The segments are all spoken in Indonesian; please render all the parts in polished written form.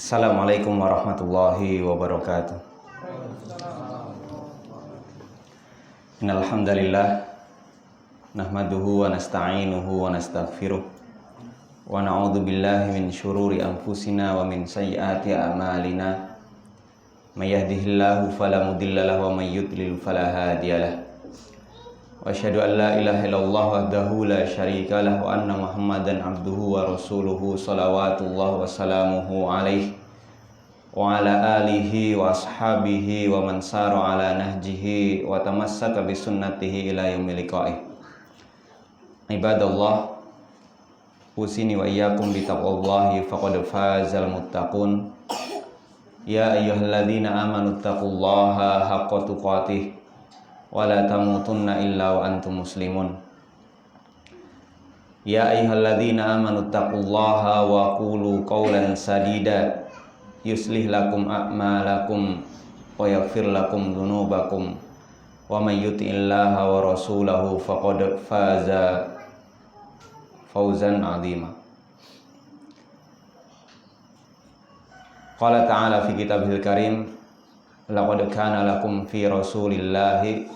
Assalamualaikum warahmatullahi wabarakatuh. Innal hamdalillah nahmaduhu wa nasta'inuhu wa nastaghfiruh wa na'udzu billahi min syururi anfusina wa min sayyiati a'malina. May yahdihillahu fala mudilla lahu wa may yudlil fala hadiyalah. Wa asyhadu an la ilaha illallah wahdahu la syarika lahu wa anna Muhammadan abduhu wa rasuluhu shalawatullah wa salamuhu alaihi wa ala alihi wa ashabihi wa man sara ala nahjihi wa tamassaka bi sunnatihi ila yaumil liqa'ih. Ibadallah, usini wa iyyakum bi taqwallahi faqad fazal muttaqun. Ya ayyuhalladzina amanu taqullaha haqqa tuqatih wa la tamutunna illa wa antum muslimun. Ya ayyuhalladzina amanu taqullaha wa qulu qawlan sadida yuslih lakum a'malakum wa yaghfir lakum dhunubakum wa may yuti'illaha wa rasulahu faqad faza fawzan 'azima. Qala ta'ala fi kitabihil karim, laqad kana lakum fi rasulillahi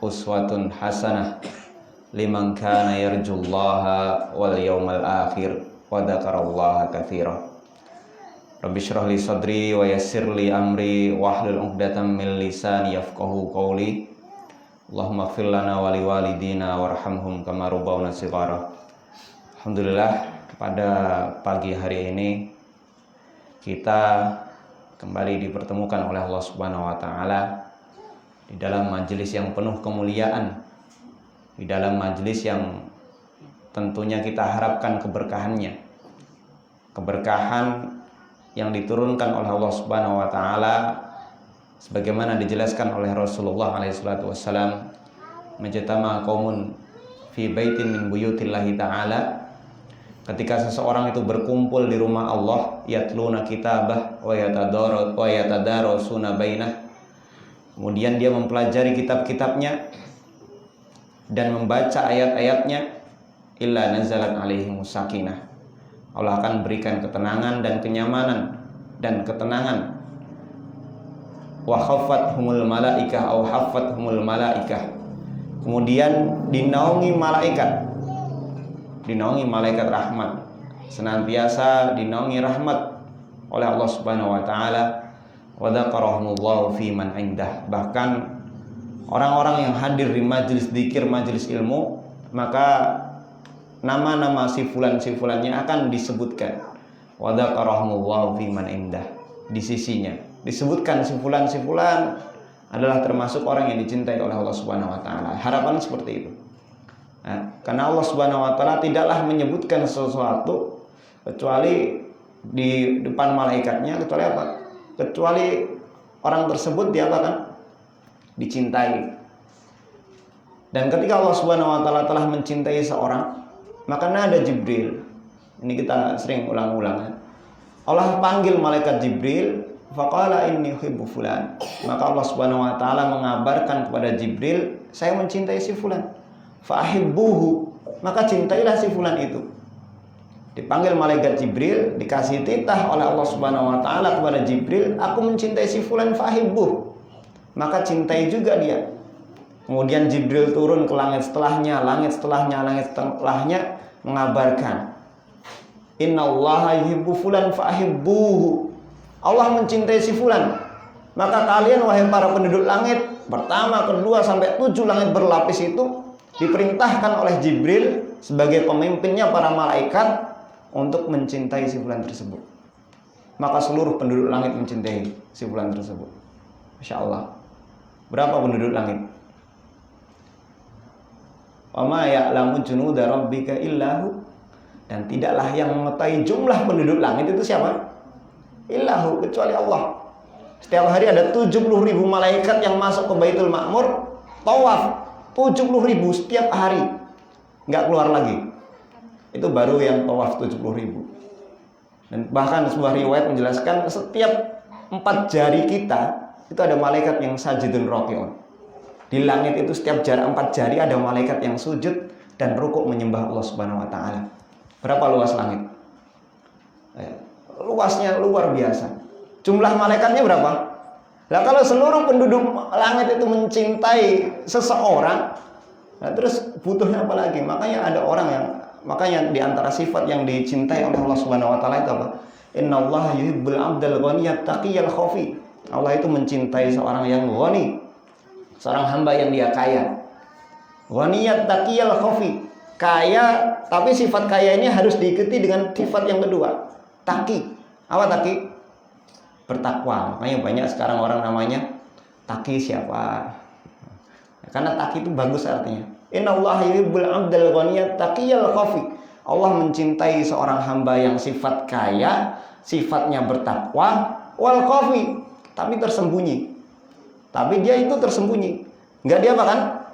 uswatun hasanah liman kana yarjullaha wal yawmal akhir wa dzakarallaha katsira. Rabbi shrah li sadri wa yassir li amri wahlul 'uqdatam min lisani yafqahu qawli. Allahumma ighfir lana wa liwalidina warhamhum kama rabbawna shighara. Alhamdulillah, pada pagi hari ini kita kembali dipertemukan oleh Allah Subhanahu wa taala di dalam majelis yang penuh kemuliaan, di dalam majelis yang tentunya kita harapkan keberkahannya. Keberkahan yang diturunkan oleh Allah Subhanahu wa taala sebagaimana dijelaskan oleh Rasulullah SAW, majtama qaumun fi baitin min buyutillahi ta'ala. Ketika seseorang itu berkumpul di rumah Allah, yatluna kitabah wa yatadarasuna bainah, kemudian dia mempelajari kitab-kitabnya dan membaca ayat-ayatnya, illa nazalat alaihimus sakinah, Allah akan berikan ketenangan dan kenyamanan dan ketenangan. Wa khaffathumul malaikah au haffathumul malaikah, kemudian dinaungi malaikat rahmat, senantiasa dinaungi rahmat oleh Allah Subhanahu wa taala. Wa dzakarahumullahu fi man indah, bahkan orang-orang yang hadir di majelis zikir, majelis ilmu, maka nama-nama sifulan-sifulannya akan disebutkan. Wa dzakarahumullahu fi man indah, di sisinya disebutkan sifulan-sifulan adalah termasuk orang yang dicintai oleh Allah Subhanahu wa taala. Harapan seperti itu. Nah, karena Allah Subhanahu wa taala tidaklah menyebutkan sesuatu kecuali di depan malaikatnya, kecuali apa? Kecuali orang tersebut diapakan? Dicintai. Dan ketika Allah Subhanahu wa taala telah mencintai seorang, maka ada Jibril. Ini kita sering ulang-ulang. Allah panggil malaikat Jibril, faqala inni uhibbu fulan. Maka Allah Subhanahu wa taala mengabarkan kepada Jibril, saya mencintai si fulan. Fa'ahibbuhu, maka cintailah si fulan itu. Dipanggil malaikat Jibril, dikasih titah oleh Allah Subhanahu wa taala kepada Jibril, aku mencintai si fulan fa'ahibbuh, maka cintai juga dia. Kemudian Jibril turun ke langit setelahnya mengabarkan, innallaha yuhibbu fulan fa'ahibbuhu, Allah mencintai si fulan, maka kalian wahai para penduduk langit, pertama, kedua sampai 7 langit berlapis itu diperintahkan oleh Jibril sebagai pemimpinnya para malaikat untuk mencintai si fulan tersebut. Maka seluruh penduduk langit mencintai si fulan tersebut. Masya Allah. Berapa penduduk langit? Wa ma ya'lamu junuda rabbika illahu, dan tidaklah yang mengetahui jumlah penduduk langit itu siapa? Illahu, kecuali Allah. Setiap hari ada 70.000 malaikat yang masuk ke Baitul Ma'mur, tawaf 70.000 setiap hari, nggak keluar lagi. Itu baru yang tawaf 70.000. Dan bahkan sebuah riwayat menjelaskan setiap 4 jari kita itu ada malaikat yang sajidun raki'un. Di langit itu setiap jarak 4 jari ada malaikat yang sujud dan rukuk menyembah Allah Subhanahu wa taala. Berapa luas langit? luasnya luar biasa. Jumlah malaikatnya berapa? Nah, kalau seluruh penduduk langit itu mencintai seseorang, nah terus butuhnya apa lagi? Makanya di antara sifat yang dicintai oleh Allah Subhanahu wa taala itu apa? Innallaha yuhibbul 'abdal ghaniyat taqiyal khafi. Allah itu mencintai seorang yang ghani, seorang hamba yang dia kaya. Ghaniyat taqiyal khafi. Kaya, tapi sifat kaya ini harus diikuti dengan sifat yang kedua, taqi. Apa taqi? Bertakwa. Makanya banyak sekarang orang namanya taqi siapa? Karena taqi itu bagus artinya. Innallaha yuhibbul 'abdal ghaniyat taqiyal khafi. Allah mencintai seorang hamba yang sifat kaya, sifatnya bertakwa, wal khafi, tapi tersembunyi. Tapi dia itu tersembunyi. Enggak dia bahkan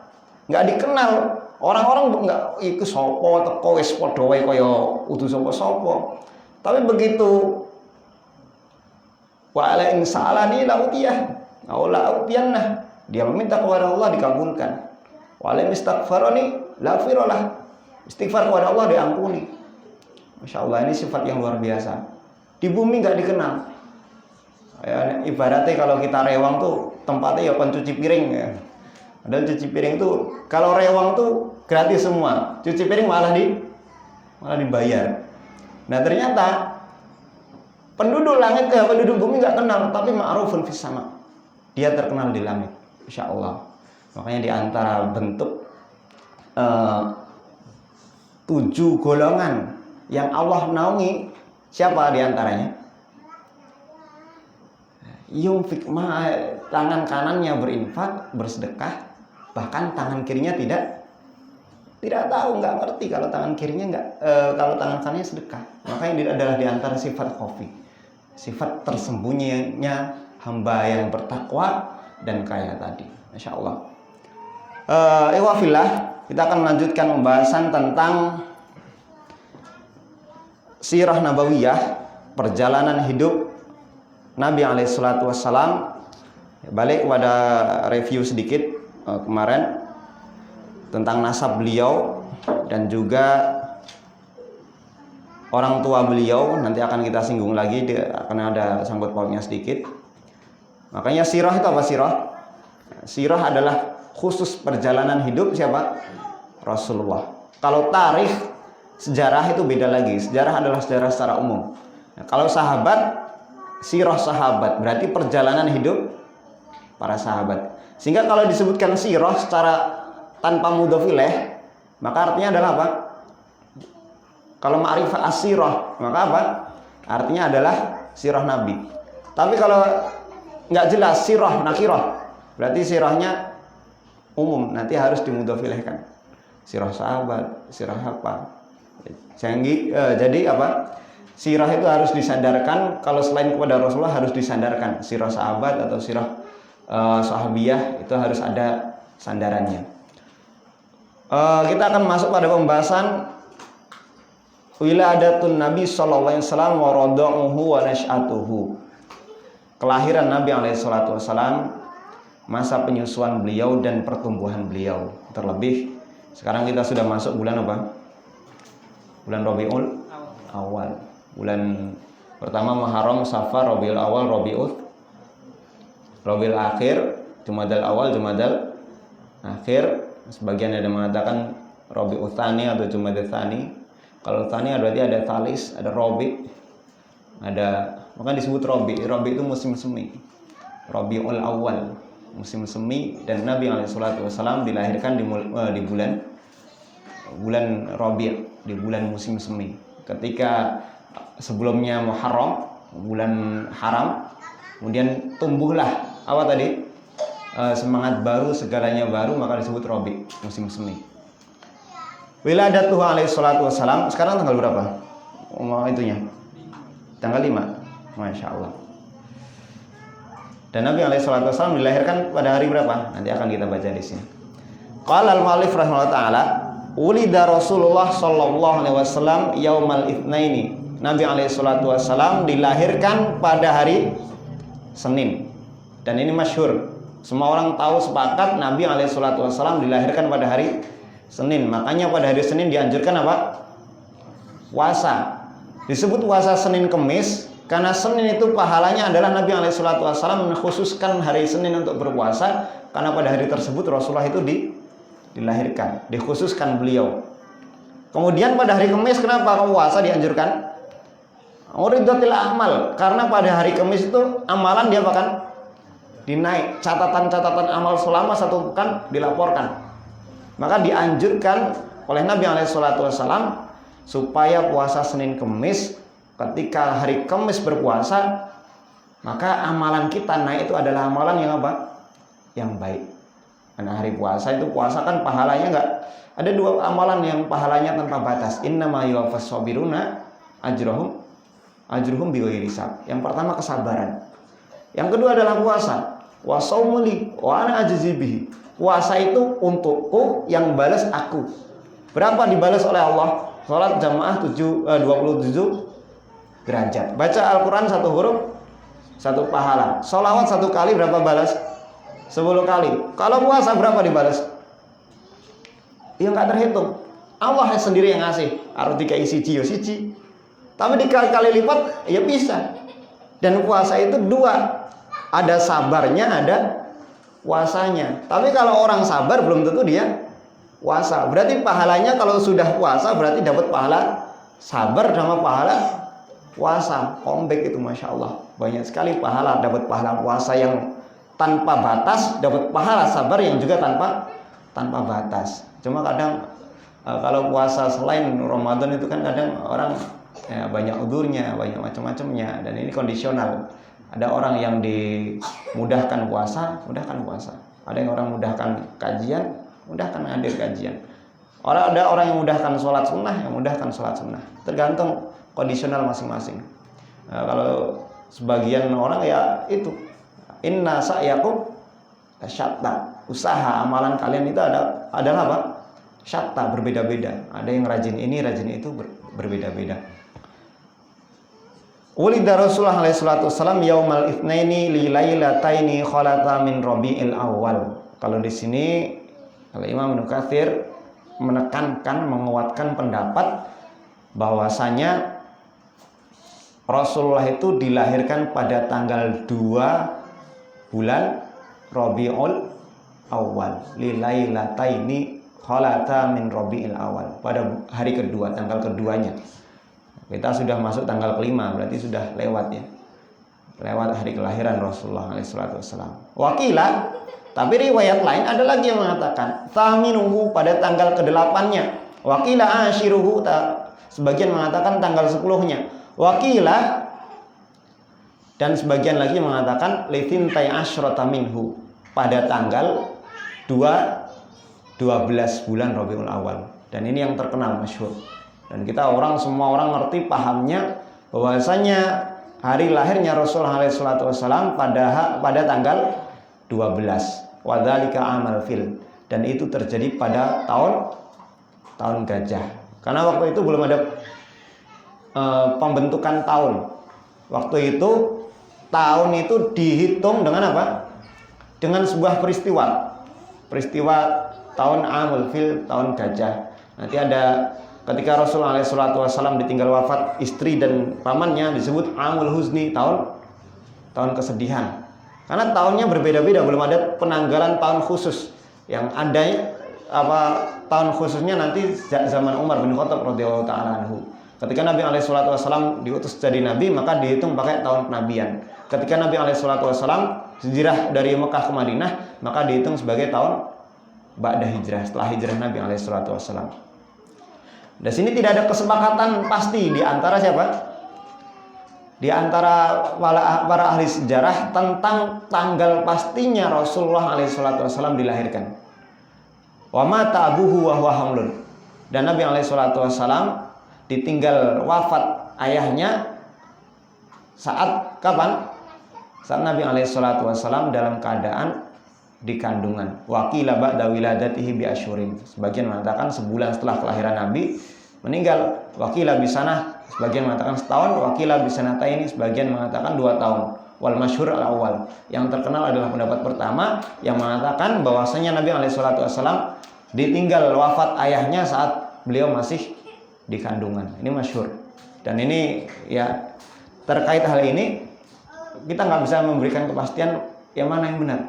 enggak dikenal. Orang-orang enggak iku sapa teko wis padha wae kaya udu sapa-sapa. Tapi begitu wa ala insalani la utiyah, au la utiyanna, dia meminta kepada Allah dikabulkan. Wa la istaghfarani la firalah, istighfar kepada Allah diampuni. Masya Allah, ini sifat yang luar biasa. Di bumi nggak dikenal. Ya, ibaratnya kalau kita rewang tuh tempatnya ya pencuci piring ya. Dan cuci piring tuh kalau rewang tuh gratis semua. Cuci piring malah dibayar. Nah ternyata penduduk langit penduduk bumi nggak kenal, tapi ma'rufun fis sama. Dia terkenal di langit, insya Allah. Makanya di antara bentuk 7 golongan yang Allah naungi, siapa di antaranya? Yunfik ma, tangan kanannya berinfak, bersedekah, bahkan tangan kirinya tidak tahu, nggak ngerti kalau tangan kirinya kalau tangan kanannya sedekah. Makanya ini adalah di antara sifat khafi, sifat tersembunyinya hamba yang bertakwa dan kaya tadi. Masya Allah. Iwafillah, kita akan melanjutkan pembahasan tentang sirah nabawiyah, perjalanan hidup Nabi alaihissalatu wassalam. Balik pada review sedikit kemarin tentang nasab beliau dan juga orang tua beliau. Nanti akan kita singgung lagi, karena ada sangkut pautnya sedikit. Makanya sirah itu apa sirah? Sirah adalah khusus perjalanan hidup siapa? Rasulullah. Kalau tarikh, sejarah itu beda lagi. Sejarah adalah sejarah secara umum. Nah, kalau sahabat, sirah sahabat berarti perjalanan hidup para sahabat. Sehingga kalau disebutkan sirah secara tanpa mudhof ilaih, maka artinya adalah apa? Kalau ma'rifah as-sirah, maka apa? Artinya adalah sirah Nabi. Tapi kalau nggak jelas sirah nakirah, berarti sirahnya umum, nanti harus dimudhof ilaihkan. Sirah sahabat, sirah apa? Jadi apa? Sirah itu harus disandarkan. Kalau selain kepada Rasulullah harus disandarkan. Sirah sahabat atau sirah sahabiyah itu harus ada sandarannya. Kita akan masuk pada pembahasan wiladatun Nabi sallallahu alaihi wasallam wa rada'uhu wa nash'atuhu. Kelahiran Nabi alaihi salatu wasallam, masa penyusuan beliau dan pertumbuhan beliau. Terlebih sekarang kita sudah masuk bulan apa? Bulan Rabiul Awal. Bulan pertama Muharram, Safar, Rabiul Awal, Rabiul Akhir, Jumadal Awal, Jumadal Akhir. Sebagian ada mengatakan Rabiul Tsani atau Jumadal Tsani. Kalau Tsani berarti ada Thalis, ada Rabi, maka disebut Rabi. Rabi itu musim semi. Rabiul Awal, musim semi, dan Nabi SAW dilahirkan di bulan Rabi', di bulan musim semi. Ketika sebelumnya Muharram, bulan haram, kemudian tumbuhlah apa tadi? Semangat baru, segalanya baru, maka disebut Rabi', musim semi. Wiladatuhu alaihi salatu wassalam. Sekarang tanggal berapa? Itunya tanggal 5. Masya Allah. Dan Nabi alaihi salatu wassalam dilahirkan pada hari berapa? Nanti akan kita baca di sini. Qala al-mu'allif rahimahullah ta'ala, ulida Rasulullah sallallahu alaihi wasallam yaumal itsnaini. Nabi alaihi salatu wassalam dilahirkan pada hari Senin. Dan ini masyhur. Semua orang tahu, sepakat Nabi alaihi salatu wassalam dilahirkan pada hari Senin. Makanya pada hari Senin dianjurkan apa? Puasa. Disebut puasa Senin Kemis Karena Senin itu pahalanya adalah Nabi SAW mengkhususkan hari Senin untuk berpuasa, karena pada hari tersebut Rasulullah itu dilahirkan, dikhususkan beliau. Kemudian pada hari Kamis kenapa puasa dianjurkan? Uridatil amal, karena pada hari Kamis itu amalan dia bahkan dinaik, catatan-catatan amal selama satu pekan dilaporkan. Maka dianjurkan oleh Nabi SAW supaya puasa Senin Kamis. Ketika hari Kamis berpuasa, maka amalan kita naik itu adalah amalan yang apa? Yang baik. Karena hari puasa itu, puasa kan pahalanya enggak, ada dua amalan yang pahalanya tanpa batas. Innama yuwaffas sabiruna ajruhum bighairi hisab. Yang pertama kesabaran. Yang kedua adalah puasa. Wa shaumuli wa ana ajzi bihi. Puasa itu untukku, yang balas aku. Berapa dibalas oleh Allah? Salat jamaah 27 derajat. Baca Al-Quran satu huruf, satu pahala. Sholawat satu kali berapa balas? 10 kali. Kalau puasa berapa dibalas? Ya nggak terhitung. Allah sendiri yang ngasih. Harus dikai siji, siji. Tapi dikali-kali lipat, ya bisa. Dan puasa itu dua. Ada sabarnya, ada puasanya. Tapi kalau orang sabar belum tentu dia puasa. Berarti pahalanya kalau sudah puasa berarti dapat pahala sabar sama pahala puasa. Comeback itu Masya Allah. Banyak sekali pahala. Dapat pahala puasa yang tanpa batas, dapat pahala sabar yang juga tanpa batas. Cuma kadang kalau puasa selain Ramadan itu kan kadang orang banyak udurnya, banyak macam-macamnya, dan ini kondisional. Ada orang yang dimudahkan puasa, mudahkan puasa. Ada yang orang mudahkan kajian, mudahkan hadir kajian. Ada orang yang mudahkan sholat sunnah, yang mudahkan sholat sunnah. Tergantung kondisional masing-masing. Nah, kalau sebagian orang ya itu, inna sa'yakum syatta. Usaha amalan kalian itu adalah apa? Syatta, berbeda-beda. Ada yang rajin ini, rajin itu, berbeda-beda. Ulida Rasulullah SAW yaumal itsnaini li lailataini khalata min Rabiul Awal. Kalau di sini kalau Imam Ibnu Katsir menekankan, menguatkan pendapat bahwasanya Rasulullah itu dilahirkan pada tanggal 2 bulan Rabiul Awal. Lilailataini khalata min Rabiul Awal. Pada hari kedua, tanggal keduanya. Kita sudah masuk tanggal kelima, berarti sudah lewat ya. Lewat hari kelahiran Rasulullah SAW. Wakilah, tapi riwayat lain ada lagi yang mengatakan taminuhu pada tanggal ke-8-nya. Wakilah ashiruhu, sebagian mengatakan tanggal 10-nya. Wakilah, dan sebagian lagi mengatakan litintai asyrata minhu, pada tanggal 12 bulan Rabiul Awal. Dan ini yang terkenal, masyhur. Dan kita semua orang ngerti, pahamnya bahwasanya hari lahirnya Rasulullah SAW pada tanggal 12. Wadzalika amal fil, dan itu terjadi pada tahun gajah. Karena waktu itu belum ada pembentukan tahun. Waktu itu tahun itu dihitung dengan apa? Dengan sebuah peristiwa tahun amul fil, tahun gajah. Nanti ada ketika Rasulullah SAW ditinggal wafat istri dan pamannya, disebut amul huzni, tahun kesedihan. Karena tahunnya berbeda-beda, belum ada penanggalan tahun khusus. Yang ada tahun khususnya nanti zaman Umar bin Khattab radhiyallahu taala anhu. Ketika Nabi SAW diutus jadi nabi, maka dihitung pakai tahun kenabian. Ketika Nabi SAW hijrah dari Mekah ke Madinah, maka dihitung sebagai tahun ba'da hijrah, setelah hijrah Nabi SAW. Di sini tidak ada kesepakatan pasti di antara siapa? Di antara para ahli sejarah tentang tanggal pastinya Rasulullah SAW dilahirkan. Wa mata abuhu wa huwa hamlun. Dan Nabi SAW ditinggal wafat ayahnya saat kapan? Saat Nabi SAW dalam keadaan di kandungan. Waqila ba'da wiladatihi bi asyurin. Sebagian mengatakan sebulan setelah kelahiran Nabi meninggal. Waqila bisanah, sebagian mengatakan setahun. Waqila bisanataini, sebagian mengatakan 2 tahun. Wal masyhur al-awwal. Yang terkenal adalah pendapat pertama yang mengatakan bahwasanya Nabi SAW ditinggal wafat ayahnya saat beliau masih di kandungan. Ini masyhur. Dan ini ya terkait hal ini kita nggak bisa memberikan kepastian yang mana yang benar,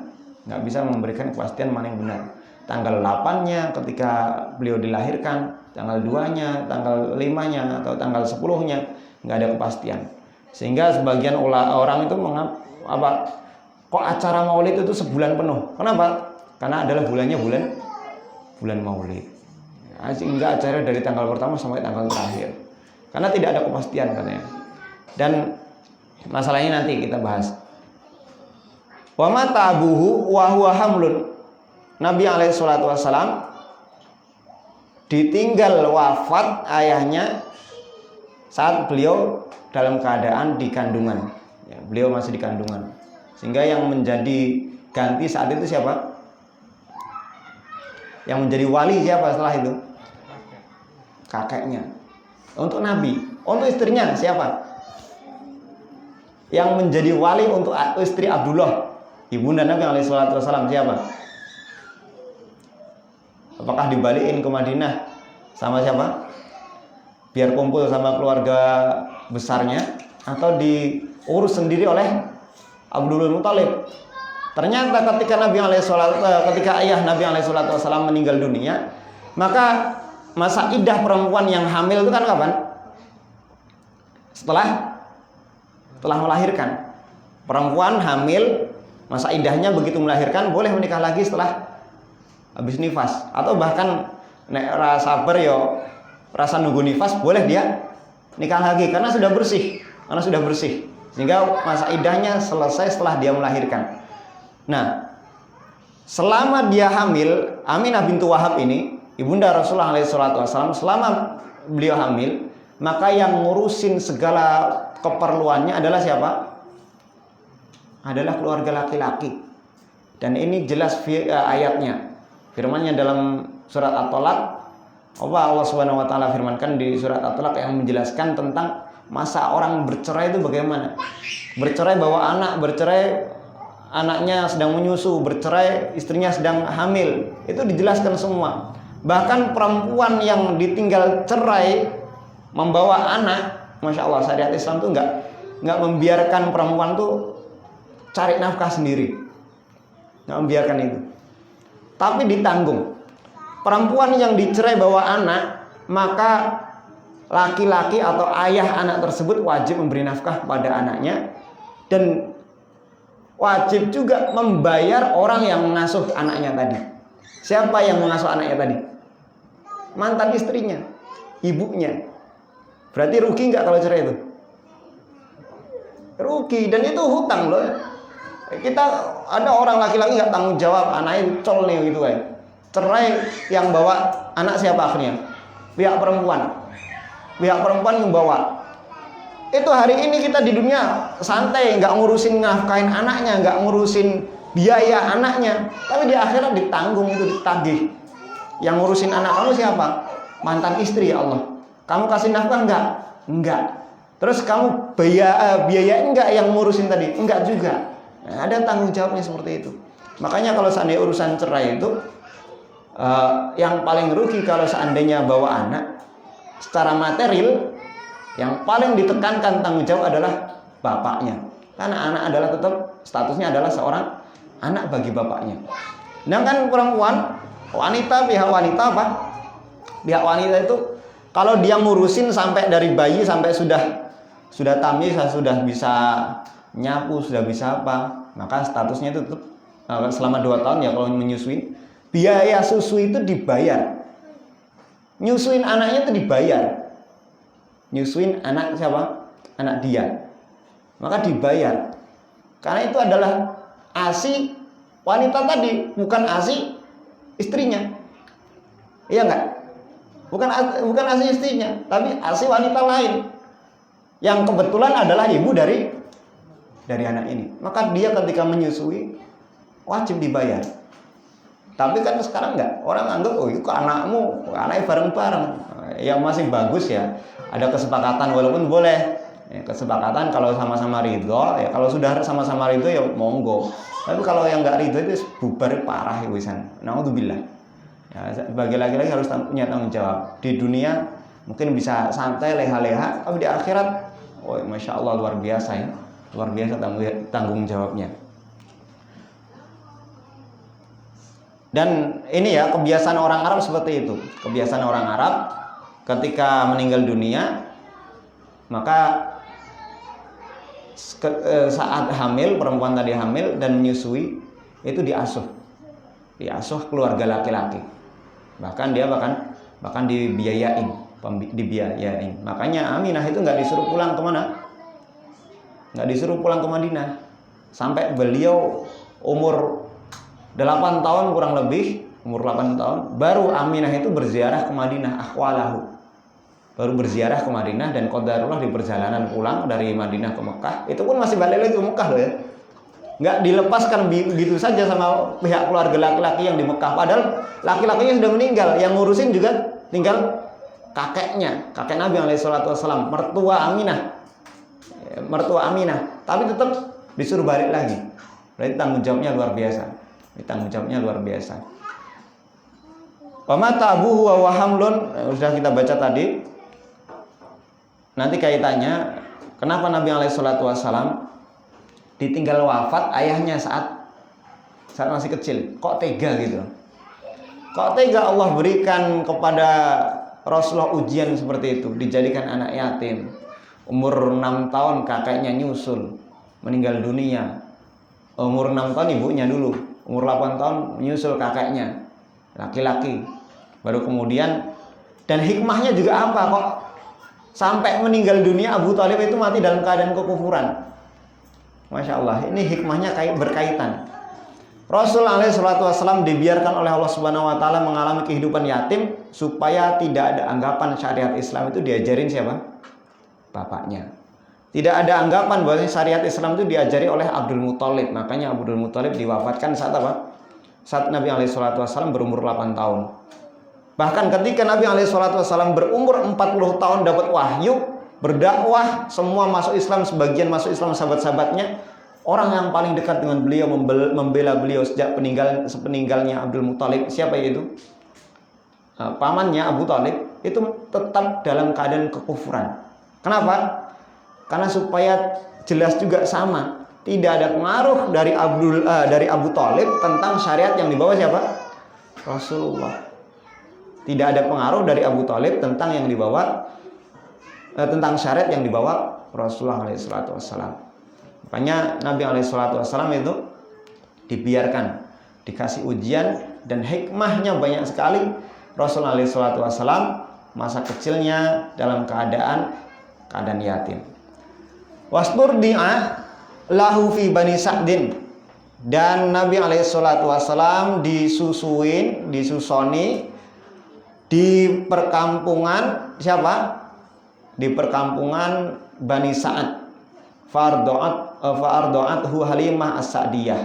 nggak bisa memberikan kepastian mana yang benar. Tanggal 8-nya ketika beliau dilahirkan, tanggal 2-nya, tanggal 5-nya, atau tanggal 10-nya, nggak ada kepastian. Sehingga sebagian orang itu kok acara maulid itu sebulan penuh. Kenapa? Karena adalah bulannya bulan maulid. Sehingga acara dari tanggal pertama sampai tanggal terakhir. Karena tidak ada kepastian katanya. Dan masalah ini nanti kita bahas. Wa mata abuhu wa huwa hamlun. Nabi alaihi salatu wassalam ditinggal wafat ayahnya saat beliau dalam keadaan di kandungan. Ya, beliau masih di kandungan. Sehingga yang menjadi ganti saat itu siapa? Yang menjadi wali siapa setelah itu? Kakeknya. Untuk Nabi. Untuk istrinya siapa? Yang menjadi wali untuk istri Abdullah, ibunda Nabi alaihi salatu wassalam siapa? Apakah dibalikin ke Madinah sama siapa? Biar kumpul sama keluarga besarnya, atau diurus sendiri oleh Abdul Muthalib? Ternyata ketika ayah Nabi alaihi salatu wasallam meninggal dunia, maka masa iddah perempuan yang hamil itu kan kapan? Setelah melahirkan. Perempuan hamil, masa iddahnya begitu melahirkan boleh menikah lagi setelah habis nifas, atau bahkan nek rasa sabar yo rasa nunggu nifas boleh dia nikah lagi karena sudah bersih, sehingga masa iddahnya selesai setelah dia melahirkan. Nah, selama dia hamil, Aminah bintu Wahab ini ibunda Rasulullah SAW, selama beliau hamil, maka yang ngurusin segala keperluannya adalah siapa? Adalah keluarga laki-laki. Dan ini jelas ayatnya. Firman-Nya dalam surat At-Tolaq, Allah Subhanahu wa taala firmankan di surat At-Tolaq yang menjelaskan tentang masa orang bercerai itu bagaimana. Bercerai bawa anak, bercerai anaknya sedang menyusu, bercerai istrinya sedang hamil. Itu dijelaskan semua. Bahkan perempuan yang ditinggal cerai membawa anak, Masya Allah, syariat Islam tuh nggak membiarkan perempuan tuh cari nafkah sendiri, nggak membiarkan itu. Tapi ditanggung. Perempuan yang dicerai bawa anak, maka laki-laki atau ayah anak tersebut wajib memberi nafkah kepada anaknya, dan wajib juga membayar orang yang mengasuh anaknya tadi. Siapa yang mengasuh anaknya tadi? Mantan istrinya, ibunya. Berarti rugi nggak kalau cerai itu? Rugi, dan itu hutang loh. Kita ada orang laki-laki nggak tanggung jawab, anaknya col nih gitu kan. Cerai, yang bawa anak siapa akhirnya? Pihak perempuan yang bawa. Itu hari ini kita di dunia santai, nggak ngurusin nafkahin anaknya, nggak ngurusin biaya anaknya, tapi di akhirat ditanggung, itu ditagih. Yang ngurusin anak kamu siapa? Mantan istri, ya Allah. Kamu kasih nafkah enggak? Terus kamu biayain enggak yang ngurusin tadi? Enggak juga. Nah, ada tanggung jawabnya seperti itu. Makanya kalau seandainya urusan cerai itu yang paling rugi kalau seandainya bawa anak, secara material yang paling ditekankan tanggung jawab adalah bapaknya. Karena anak adalah tetap statusnya adalah seorang anak bagi bapaknya. Sedangkan perempuan, pihak wanita apa? Pihak wanita itu kalau dia ngurusin sampai dari bayi sampai sudah tamyiz, sudah bisa nyapu, sudah bisa apa, maka statusnya itu tetap selama 2 tahun ya kalau menyusui. Biaya susu itu dibayar. Nyusuin anaknya itu dibayar. Nyusuin anak siapa? Anak dia. Maka dibayar. Karena itu adalah ASI wanita tadi, bukan ASI istrinya. Iya enggak? Bukan ASI istrinya, tapi ASI wanita lain yang kebetulan adalah ibu dari anak ini. Maka dia ketika menyusui wajib dibayar. Tapi kan sekarang enggak. Orang anggap, oh itu anakmu, anaknya bareng-bareng. Ya masih bagus ya. Ada kesepakatan walaupun boleh. Ya, kesepakatan kalau sama-sama ridho, ya kalau sudah sama-sama ridho ya monggo. Tapi kalau yang enggak ridho itu bubar parah ya wisan. Naudzubillah. Ya, bagi laki-laki harus punya tanggung jawab. Di dunia mungkin bisa santai leha-leha, tapi di akhirat Oh, masya Allah, luar biasa ya, luar biasa tanggung jawabnya. Dan ini ya kebiasaan orang Arab seperti itu. Kebiasaan orang Arab ketika meninggal dunia, maka saat hamil, perempuan tadi hamil dan menyusui itu diasuh keluarga laki-laki. Bahkan dia bahkan dibiayain. Makanya Aminah itu nggak disuruh pulang kemana? Nggak disuruh pulang ke Madinah sampai beliau umur 8 tahun kurang lebih, umur 8 tahun, baru Aminah itu berziarah ke Madinah, akhwalahu. Baru berziarah ke Madinah, dan qadarullah di perjalanan pulang dari Madinah ke Mekah, itu pun masih balik lagi ke Mekah loh ya. Nggak dilepaskan begitu saja sama pihak keluarga laki-laki yang di Mekah. Padahal laki-lakinya sudah meninggal, yang ngurusin juga tinggal kakeknya, kakek Nabi SAW, mertua Aminah. Tapi tetap disuruh balik lagi. Berarti tanggung jawabnya luar biasa. Pamata abuhu wa hamlun, sudah kita baca tadi. Nanti kaitannya kenapa Nabi SAW ditinggal wafat ayahnya saat masih kecil. Kok tega gitu? Kok tega Allah berikan kepada Rasulullah ujian seperti itu, dijadikan anak yatim. Umur 6 tahun kakeknya nyusul, meninggal dunia. Umur 6 tahun ibunya dulu, umur 8 tahun menyusul kakeknya, laki-laki. Baru kemudian, dan hikmahnya juga apa kok sampai meninggal dunia Abu Thalib itu mati dalam keadaan kekufuran. Masya Allah, ini hikmahnya berkaitan. Rasul SAW dibiarkan oleh Allah Subhanahu Wa Taala mengalami kehidupan yatim supaya tidak ada anggapan syariat Islam itu diajarin siapa? Bapaknya. Tidak ada anggapan bahwa syariat Islam itu diajari oleh Abdul Muthalib. Makanya Abdul Muthalib diwafatkan saat apa? Saat Nabi SAW berumur 8 tahun. Bahkan ketika Nabi SAW berumur 40 tahun dapat wahyu, berdakwah, semua masuk Islam, sebagian masuk Islam sahabat-sahabatnya. Orang yang paling dekat dengan beliau, membela beliau sejak sepeninggalnya Abdul Muthalib, siapa itu? Pamannya Abu Thalib, itu tetap dalam keadaan kekufuran. Kenapa? Karena supaya jelas juga sama, tidak ada pengaruh dari Abu Thalib tentang syariat yang dibawa siapa? Rasulullah. Tidak ada pengaruh dari Abu Thalib tentang yang dibawa tentang syariat yang dibawa Rasulullah SAW. Makanya Nabi SAW itu dibiarkan, dikasih ujian, dan hikmahnya banyak sekali. Rasulullah SAW masa kecilnya dalam keadaan yatim. Wasturdi'a lahu fi Bani Sa'din, dan Nabi SAW disusoni di perkampungan siapa? Di perkampungan Bani Sa'ad. Fa'ardo'athu Halimah As-Sa'diyah,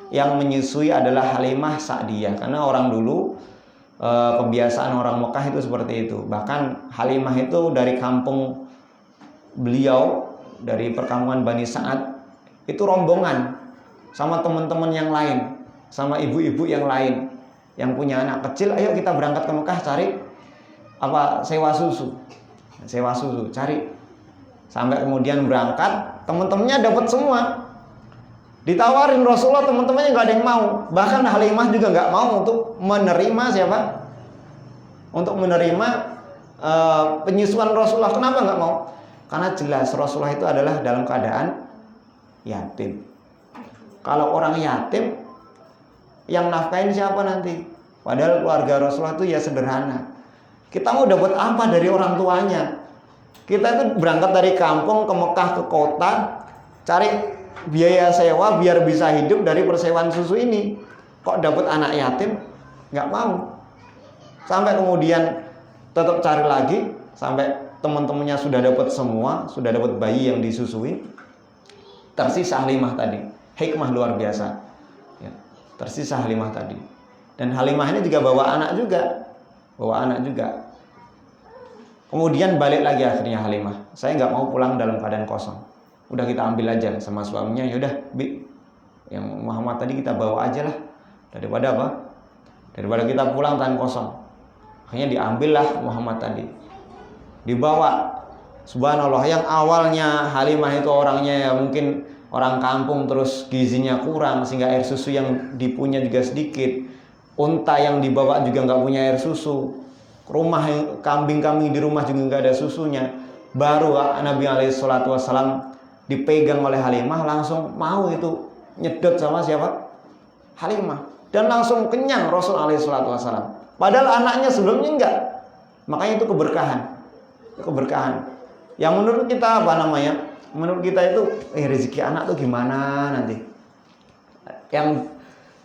yang menyusui adalah Halimah Sa'diyah. Karena orang dulu kebiasaan orang Mekah itu seperti itu. Bahkan Halimah itu dari kampung beliau, dari perkampungan Bani Sa'ad, itu rombongan sama teman-teman yang lain, sama ibu-ibu yang lain yang punya anak kecil. Ayo kita berangkat ke Mekah cari sewa susu, cari. Sampai kemudian berangkat, teman-temannya dapat semua. Ditawarin Rasulullah, teman-temannya nggak ada yang mau. Bahkan Halimah juga nggak mau untuk menerima siapa? Untuk menerima penyusuan Rasulullah. Kenapa nggak mau? Karena jelas Rasulullah itu adalah dalam keadaan yatim. Kalau orang yatim, yang nafkahin siapa nanti? Padahal keluarga Rasulullah itu ya sederhana. Kita mau dapat apa dari orang tuanya? Kita itu berangkat dari kampung ke Mekah, ke kota, cari biaya sewa biar bisa hidup dari persewaan susu ini. Kok dapat anak yatim? Nggak mau. Sampai kemudian tetap cari lagi, sampai teman-temannya sudah dapat semua, sudah dapat bayi yang disusui. Tersisa Halimah tadi. Hikmah luar biasa. Ya, tersisa Halimah tadi. Dan Halimah ini juga bawa anak juga. Kemudian balik lagi akhirnya Halimah. Saya nggak mau pulang dalam keadaan kosong. Udah kita ambil aja sama suaminya. Yaudah, Bi, yang Muhammad tadi kita bawa aja lah. Daripada apa? Daripada kita pulang tangan kosong. Akhirnya diambillah Muhammad tadi. Dibawa Subhanallah, yang awalnya Halimah itu orangnya ya mungkin orang kampung, terus gizinya kurang sehingga air susu yang dipunya juga sedikit, unta yang dibawa juga nggak punya air susu, rumah kambing-kambing di rumah juga nggak ada susunya. Baru Nabi SAW dipegang oleh Halimah, langsung mau itu nyedot sama siapa? Halimah, dan langsung kenyang Rasul SAW. Padahal anaknya sebelumnya enggak. Makanya itu keberkahan. Yang menurut kita apa namanya? Menurut kita itu rezeki anak tuh gimana nanti? Yang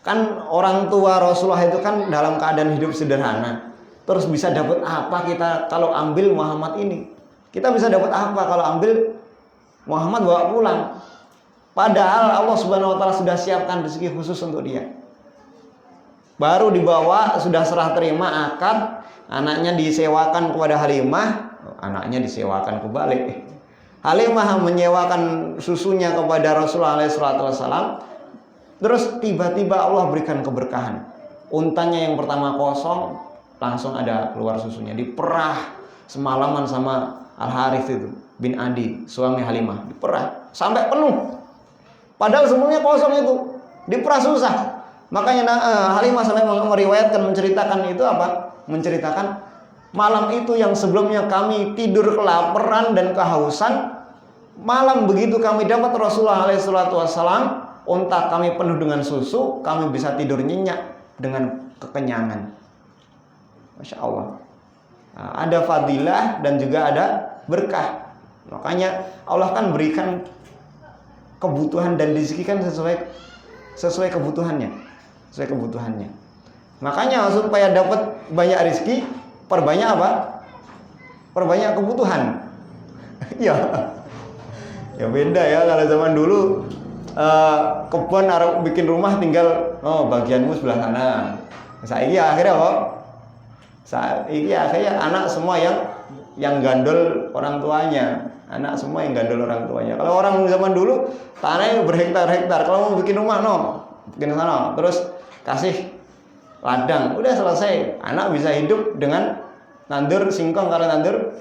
kan orang tua Rasulullah itu kan dalam keadaan hidup sederhana. Terus bisa dapat apa kita kalau ambil Muhammad ini? Kita bisa dapat apa kalau ambil Muhammad bawa pulang? Padahal Allah Subhanahu wa taala sudah siapkan rezeki khusus untuk dia. Baru dibawa, sudah serah terima akad, anaknya disewakan kepada Halimah, anaknya disewakan kebalik. Halimah menyewakan susunya kepada Rasulullah SAW. Terus tiba-tiba Allah berikan keberkahan. Untanya yang pertama kosong, langsung ada keluar susunya. Diperah semalaman sama Al-Harith itu bin Adi, suami Halimah. Diperah sampai penuh. Padahal sebelumnya kosong itu. Diperah susah. Makanya Halimah sampai meriwayatkan, menceritakan itu apa? Menceritakan malam itu yang sebelumnya kami tidur kelaparan dan kehausan, malam begitu kami dapat Rasulullah SAW, unta kami penuh dengan susu, kami bisa tidur nyenyak dengan kekenyangan. Masya Allah. Nah, ada fadilah dan juga ada berkah. Makanya Allah kan berikan kebutuhan dan rezeki kan sesuai kebutuhannya. Makanya supaya dapat banyak rezeki, perbanyak apa? Perbanyak kebutuhan. Ya beda ya kalau zaman dulu kebun harus bikin rumah tinggal bagianmu sebelah sana. Saya akhirnya anak semua yang gandol orang tuanya. Anak semua yang gandol orang tuanya. Kalau orang zaman dulu tanahnya berhektar-hektar. Kalau mau bikin rumah bikin sana, terus kasih ladang, udah selesai. Anak bisa hidup dengan nandur singkong, karena nandur.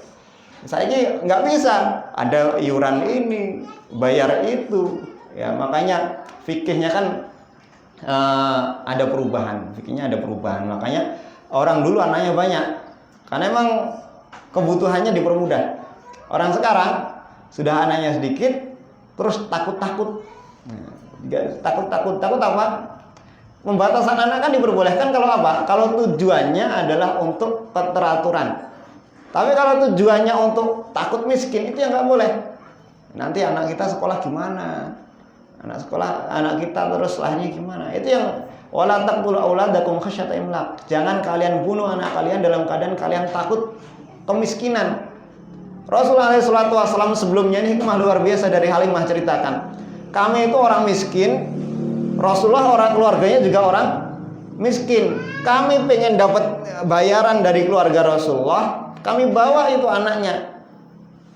Saya nggak bisa, ada iuran ini, bayar itu. Ya makanya fikihnya kan ada perubahan. Makanya orang dulu anaknya banyak, karena emang kebutuhannya dipermudah. Orang sekarang sudah anaknya sedikit, terus takut apa? Pembatasan anak kan diperbolehkan kalau apa? Kalau tujuannya adalah untuk keteraturan. Tapi kalau tujuannya untuk takut miskin, itu yang nggak boleh. Nanti anak kita sekolah gimana? Anak kita terus lahirnya gimana? Itu yang wala taqtulu auladakum khasyata imlaq. Jangan kalian bunuh anak kalian dalam keadaan kalian takut kemiskinan. Rasulullah SAW sebelumnya, ini hikmah luar biasa dari Halimah, ceritakan. Kami itu orang miskin, Rasulullah orang keluarganya juga orang miskin. Kami pengen dapat bayaran dari keluarga Rasulullah, kami bawa itu anaknya.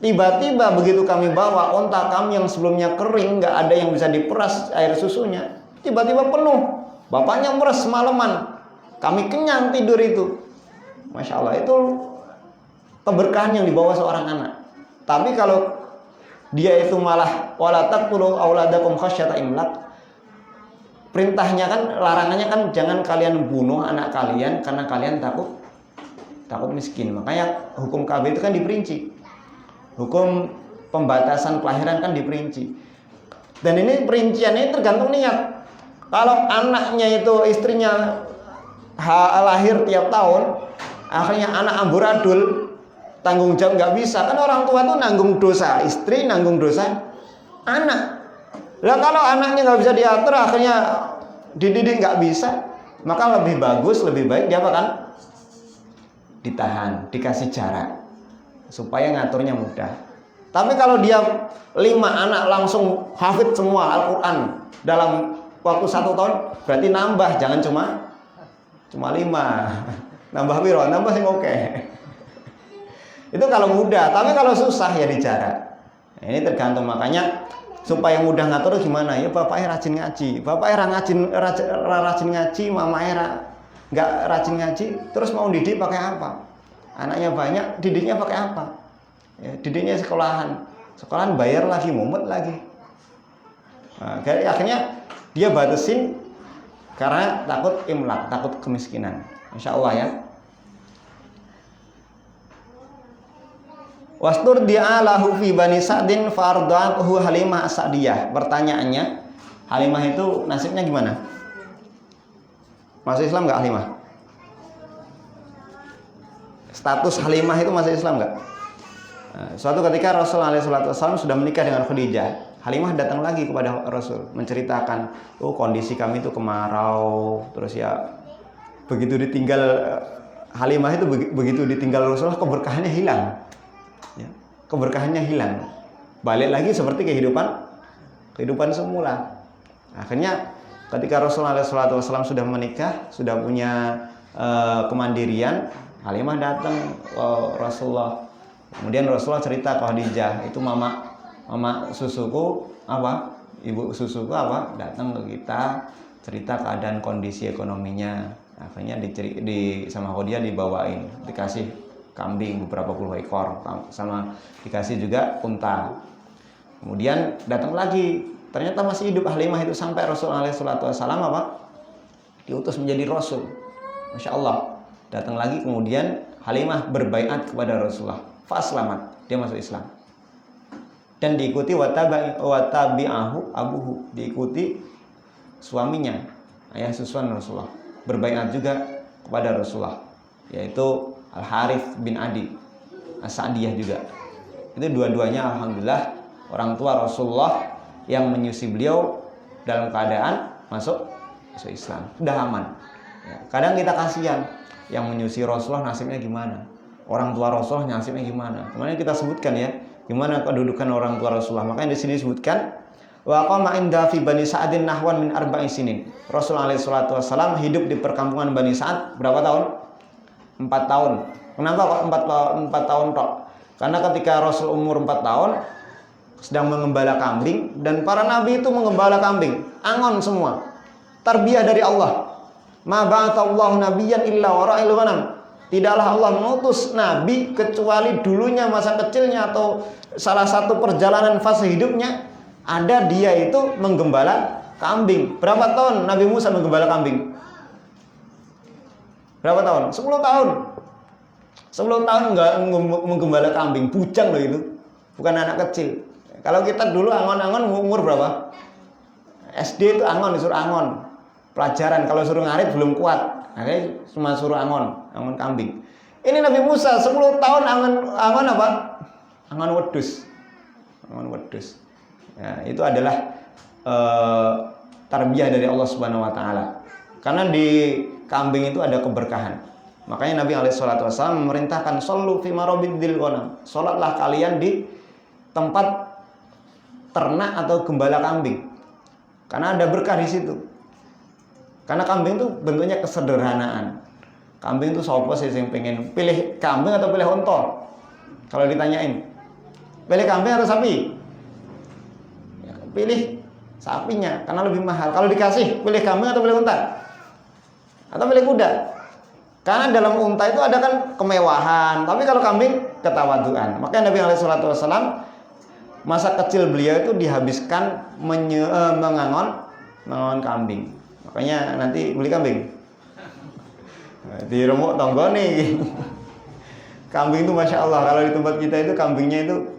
Tiba-tiba begitu kami bawa, unta kami yang sebelumnya kering, nggak ada yang bisa diperas air susunya, tiba-tiba penuh. Bapaknya meres semalaman, kami kenyang tidur itu. Masya Allah, itu keberkahan yang dibawa seorang anak. Tapi kalau dia itu malah wala taqtulu auladakum khasyata imlaq, perintahnya kan, larangannya kan jangan kalian bunuh anak kalian karena kalian takut miskin. Makanya hukum KB itu kan diperinci. Hukum pembatasan kelahiran kan diperinci. Dan ini perinciannya tergantung niat. Kalau anaknya itu istrinya lahir tiap tahun, akhirnya anak amburadul, tanggung jawab nggak bisa. Kan orang tua tuh nanggung dosa istri, nanggung dosa anak. Lah kalau anaknya nggak bisa diatur, akhirnya dididik nggak bisa, maka lebih baik dia apa kan? Ditahan, dikasih jarak supaya ngaturnya mudah. Tapi kalau dia 5 anak langsung hafid semua Al-Quran dalam waktu 1 tahun, berarti nambah, jangan cuma 5. Nambah biro, nambah sing oke. Itu kalau mudah, tapi kalau susah ya dijarak. Ini tergantung, makanya supaya mudah ngatur gimana ya, bapaknya rajin ngaji, bapaknya rajin ngaji, mamanya nggak rajin ngaji, terus mau didik pakai apa? Anaknya banyak, didiknya pakai apa? Ya, didiknya sekolahan bayar lagi, mumet lagi. Nah, akhirnya dia batasin karena takut imlak, takut kemiskinan. Insya Allah ya. Wastur di'alahu fi bani Sa'din farda'atuhu Halimah As-Sa'diyah. Pertanyaannya, Halimah itu nasibnya gimana? Masuk Islam nggak Halimah? Status Halimah itu masuk Islam nggak? Nah, suatu ketika Rasulullah SAW sudah menikah dengan Khadijah, Halimah datang lagi kepada Rasul menceritakan, oh kondisi kami itu kemarau, terus ya begitu ditinggal Halimah itu begitu ditinggal Rasulullah keberkahannya hilang, ya, keberkahannya hilang, balik lagi seperti kehidupan semula. Akhirnya ketika Rasulullah SAW sudah menikah, sudah punya kemandirian, Halimah datang ke Rasulullah. Kemudian Rasulullah cerita ke Khadijah, itu mama susuku apa, ibu susuku apa, datang ke kita cerita keadaan kondisi ekonominya. Akhirnya sama Khadijah dibawain, dikasih kambing beberapa puluh ekor, sama dikasih juga unta. Kemudian datang lagi, ternyata masih hidup Halimah itu sampai Rasulullah SAW apa, diutus menjadi Rasul. Masya Allah. Datang lagi kemudian Halimah berbaiat kepada Rasulullah. Selamat, dia masuk Islam. Dan diikuti watabi'ahu abuhu, diikuti suaminya, ayah susuan Rasulullah, berbaiat juga kepada Rasulullah, yaitu Al-Harith bin Adi As-Sa'diyah juga. Itu dua-duanya alhamdulillah orang tua Rasulullah yang menyusui beliau dalam keadaan masuk Islam. Sudah aman. Ya, kadang kita kasihan yang menyusui Rasulullah nasibnya gimana? Orang tua Rasulullah nasibnya gimana? Kemarin kita sebutkan ya, gimana kedudukan orang tua Rasulullah. Makanya di sini disebutkan wa qama inda fi bani Sa'din nahwan min arba'i sinin. Rasulullah SAW hidup di perkampungan Bani Sa'ad berapa tahun? 4 tahun. Kenapa kok 4 tahun tok? Karena ketika Rasul umur 4 tahun sedang mengembala kambing, dan para nabi itu mengembala kambing, angon semua. Tarbiyah dari Allah. Ma ba'atsallahu nabiyyan illa wara'il ghanam. Tidaklah Allah mengutus nabi kecuali dulunya masa kecilnya atau salah satu perjalanan fase hidupnya ada dia itu menggembala kambing. Berapa tahun Nabi Musa menggembala kambing? Berapa tahun? 10 tahun. 10 tahun enggak menggembala kambing, bujang loh itu. Bukan anak kecil. Kalau kita dulu angon-angon umur berapa? SD itu angon, disuruh angon. Pelajaran, kalau suruh ngarit belum kuat. Akhirnya cuma suruh angon kambing. Ini Nabi Musa 10 tahun angon apa? Angon wedus. Angon wedus. Ya, itu adalah tarbiyah dari Allah Subhanahu wa taala. Karena di kambing itu ada keberkahan. Makanya Nabi SAW memerintahkan shollu fi marabidil ghanam. Salatlah kalian di tempat ternak atau gembala kambing. Karena ada berkah di situ. Karena kambing itu bentuknya kesederhanaan. Kambing itu siapa sih yang pengen pilih kambing atau pilih unta? Kalau ditanyain, pilih kambing atau sapi? Ya, pilih sapinya karena lebih mahal. Kalau dikasih pilih kambing atau pilih unta? Atau pilih kuda? Karena dalam unta itu ada kan kemewahan, tapi kalau kambing ketawaduan. Makanya Nabi SAW masa kecil beliau itu dihabiskan mengangon kambing. Makanya nanti beli kambing di remuk tonggo nih. Kambing itu Masya Allah, kalau di tempat kita itu kambingnya itu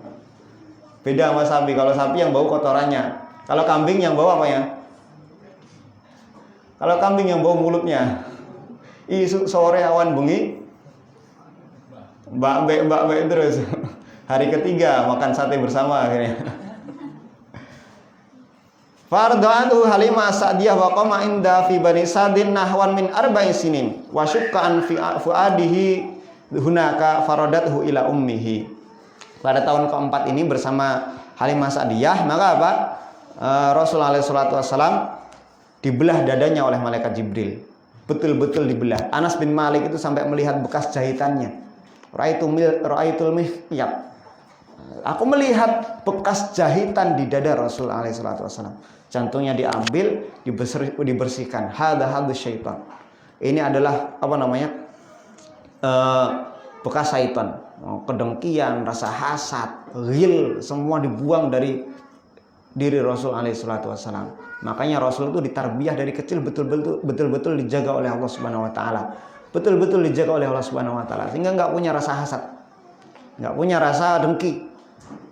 beda sama sapi. Kalau sapi yang bau kotorannya, kalau kambing yang bau apa ya? Kalau kambing yang bau mulutnya. Isu sore awan bengi mbak terus. Hari ketiga makan sate bersama akhirnya. Farda'atu Halimah As-Sa'diyah wa qama inda fi bani Sa'din nahwan min arba'in sinin wa syukka an fi fuadihi hunaka faradathu ila ummihi. Pada tahun keempat ini bersama Halimah As-Sa'diyah, maka apa? Rasulullah SAW dibelah dadanya oleh malaikat Jibril. Betul-betul dibelah. Anas bin Malik itu sampai melihat bekas jahitannya. Ra'aitul mihfiyat. Aku melihat bekas jahitan di dada Rasulullah SAW. Jantungnya diambil, dibersihkan. Hadza syaitan. Ini adalah apa namanya? bekas syaitan, kedengkian, rasa hasad, ghil, semua dibuang dari diri Rasul alaihi salatu wassalam. Makanya Rasul itu ditarbiyah dari kecil betul-betul dijaga oleh Allah Subhanahu wa taala. Betul-betul dijaga oleh Allah Subhanahu wa taala sehingga enggak punya rasa hasad, enggak punya rasa dengki,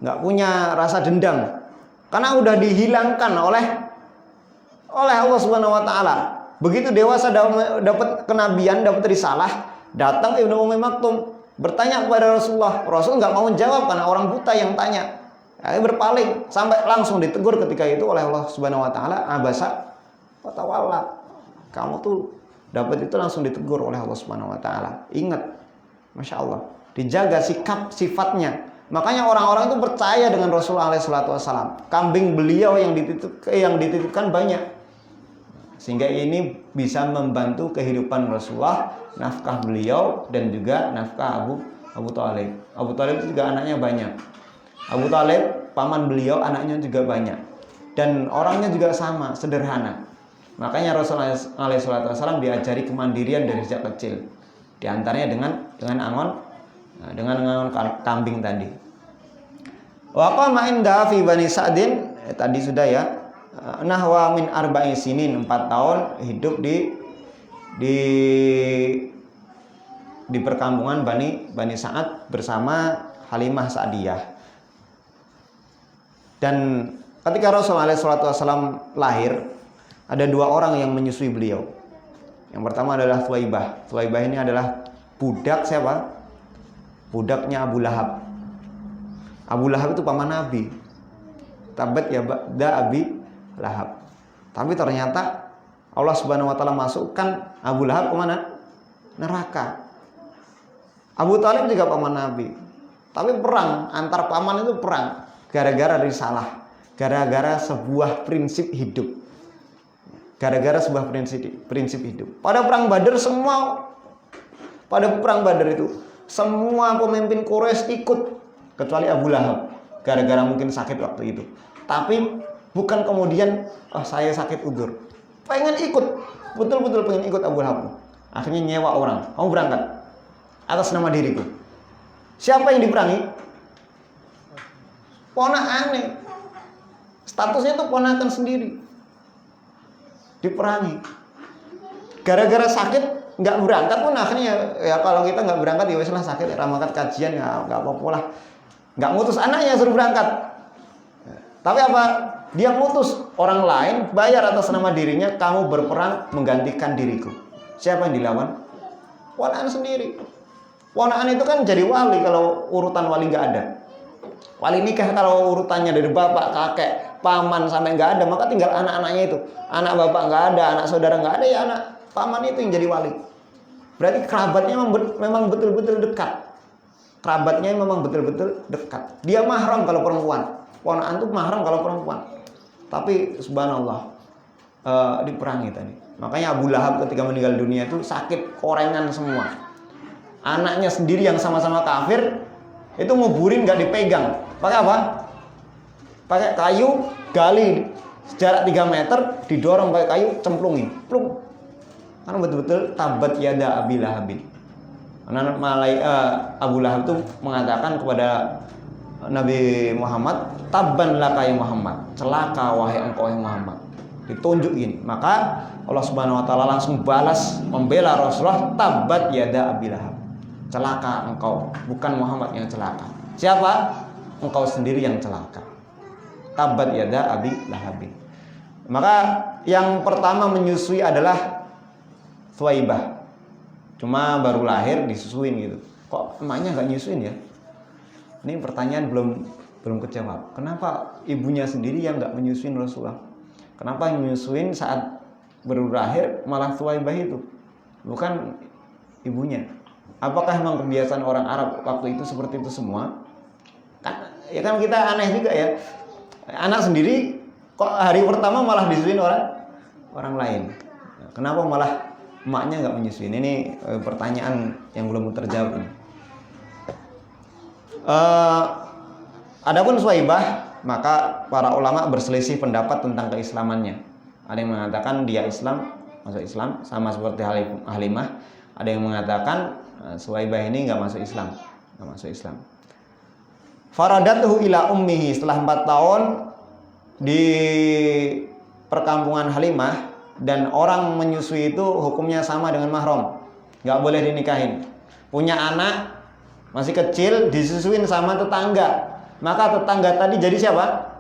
enggak punya rasa dendam. Karena udah dihilangkan oleh Allah Subhanahu wa taala. Begitu dewasa dapat kenabian, dapat risalah, datang Ibnu Ummi Maktum bertanya kepada Rasulullah. Rasul nggak mau jawab karena orang buta yang tanya. Berpaling sampai langsung ditegur ketika itu oleh Allah Subhanahu wa taala, abasa wa tawalla. Kamu tuh dapat itu langsung ditegur oleh Allah Subhanahu wa taala. Ingat, Masya Allah, dijaga sikap sifatnya. Makanya orang-orang itu percaya dengan Rasulullah SAW. Kambing beliau yang dititipkan banyak. Sehingga ini bisa membantu kehidupan Rasulullah, nafkah beliau dan juga nafkah Abu Thalib. Abu Thalib itu juga anaknya banyak. Abu Thalib, paman beliau, anaknya juga banyak. Dan orangnya juga sama, sederhana. Makanya Rasulullah SAW diajari kemandirian dari sejak kecil. Di antaranya dengan angon kambing tadi. Wa qama inda fi Bani Sa'din, tadi sudah ya. Nahwa min arba'in sinin, 4 tahun hidup di perkampungan Bani Sa'ad bersama Halimah Sa'diyah. Dan ketika Rasulullah SAW lahir, ada 2 orang yang menyusui beliau. Yang pertama adalah Thuwaibah. Thuwaibah ini adalah budak siapa? Budaknya Abu Lahab. Abu Lahab itu paman Nabi. Tabat ya da Abi Lahab. Tapi ternyata Allah Subhanahu wa taala masukkan Abu Lahab kemana? Neraka. Abu Thalib juga paman Nabi. Tapi perang antar paman itu perang gara-gara risalah, gara-gara sebuah prinsip hidup. Gara-gara sebuah prinsip hidup. Pada perang Badar itu semua pemimpin Quraisy ikut kecuali Abu Lahab gara-gara mungkin sakit waktu itu. Tapi bukan kemudian saya sakit udur, pengen ikut, betul-betul pengen ikut Abu Lahab. Akhirnya nyewa orang, kamu berangkat atas nama diriku. Siapa yang diperangi? Ponakan, statusnya itu ponakan sendiri, diperangi. Gara-gara sakit nggak berangkat pun akhirnya ya kalau kita nggak berangkat ya weslah sakit, ramakat kajian ya nggak apa-apa lah. Nggak ngutus anaknya suruh berangkat. Tapi apa? Dia ngutus orang lain bayar atas nama dirinya, kamu berperang menggantikan diriku. Siapa yang dilawan? Ponakan sendiri. Ponakan itu kan jadi wali kalau urutan wali nggak ada. Wali nikah kalau urutannya dari bapak, kakek, paman sampai nggak ada, maka tinggal anak-anaknya itu. Anak bapak nggak ada, anak saudara nggak ada, ya anak paman itu yang jadi wali. Berarti kerabatnya memang betul-betul dekat. Kerabatnya memang betul-betul dekat. Dia mahram kalau perempuan. Ponakan itu mahram kalau perempuan. Tapi subhanallah diperangi tadi. Makanya Abu Lahab ketika meninggal dunia itu sakit korengan semua. Anaknya sendiri yang sama-sama kafir itu nguburin nggak dipegang. Pakai apa? Pakai kayu gali jarak 3 meter, didorong pakai kayu, cemplungin, plung. Karena betul-betul tabat yada Abi Lahabin. Karena Abu Lahab itu mengatakan kepada Nabi Muhammad, tabban laka ya Muhammad, celaka wahai engkau ya Muhammad. Ditunjuk gini, maka Allah Subhanahu wa taala langsung balas membela Rasulullah, tabat yada Abi Lahab. Celaka engkau, bukan Muhammad yang celaka. Siapa? Engkau sendiri yang celaka. Tabat yada Abi Lahab. Maka yang pertama menyusui adalah Thuwaibah. Cuma baru lahir disusuin gitu. Kok emaknya nggak nyusuin ya? Ini pertanyaan belum kejawab. Kenapa ibunya sendiri yang nggak menyusuin Rasulullah? Kenapa yang menyusuin saat baru lahir malah Thuwaibah itu, bukan ibunya? Apakah memang kebiasaan orang Arab waktu itu seperti itu semua? Kan kita aneh juga ya. Anak sendiri kok hari pertama malah disusuin orang lain. Kenapa malah emaknya nggak menyusuin? Ini pertanyaan yang belum terjawab ini. Adapun Thuwaibah, maka para ulama berselisih pendapat tentang keislamannya. Ada yang mengatakan dia Islam, masuk Islam sama seperti Halimah. Ada yang mengatakan Suwaibah ini nggak masuk Islam, nggak masuk Islam. Faradatuhu ila ummihi, setelah 4 tahun di perkampungan Halimah, dan orang menyusui itu hukumnya sama dengan mahram, nggak boleh dinikahin. Punya anak masih kecil disusuin sama tetangga, maka tetangga tadi jadi siapa?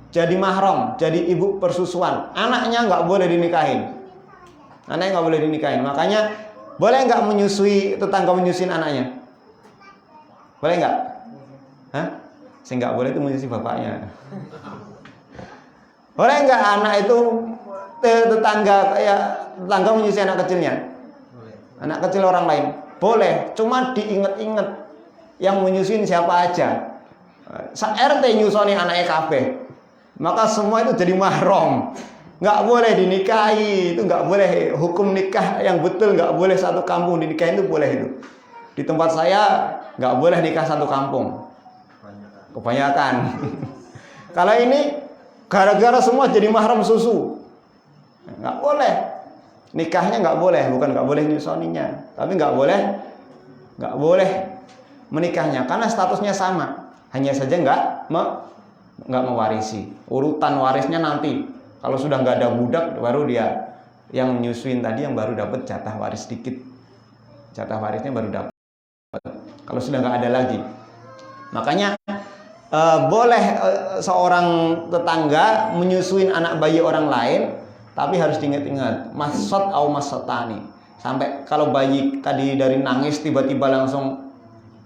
Jadi mahram, jadi ibu persusuan. Anaknya nggak boleh dinikahin, anaknya nggak boleh dinikahin. Makanya boleh nggak menyusui, tetangga menyusuin anaknya? Boleh nggak? Hah? Saya nggak boleh itu menyusui bapaknya. Boleh nggak anak itu tetangga menyusui anak kecilnya? Anak kecil orang lain? Boleh, cuma diinget-inget yang menyusuin siapa aja. RT nyusoni anaknya kabeh, maka semua itu jadi mahram, nggak boleh dinikahi. Itu nggak boleh, hukum nikah yang betul nggak boleh satu kampung dinikahin, itu boleh itu. Di tempat saya nggak boleh nikah satu kampung, kebanyakan. Kalau ini gara-gara semua jadi mahram susu, nggak boleh. Nikahnya nggak boleh, bukan nggak boleh nyusoninya, tapi nggak boleh menikahnya, karena statusnya sama. Hanya saja nggak mewarisi. Urutan warisnya nanti, kalau sudah nggak ada budak, baru dia yang nyusuin tadi yang baru dapat jatah waris sedikit. Jatah warisnya baru dapat. Kalau sudah nggak ada lagi, makanya boleh seorang tetangga menyusuin anak bayi orang lain, tapi harus diingat-ingat masot au masotani. Sampai kalau bayi tadi dari nangis tiba-tiba langsung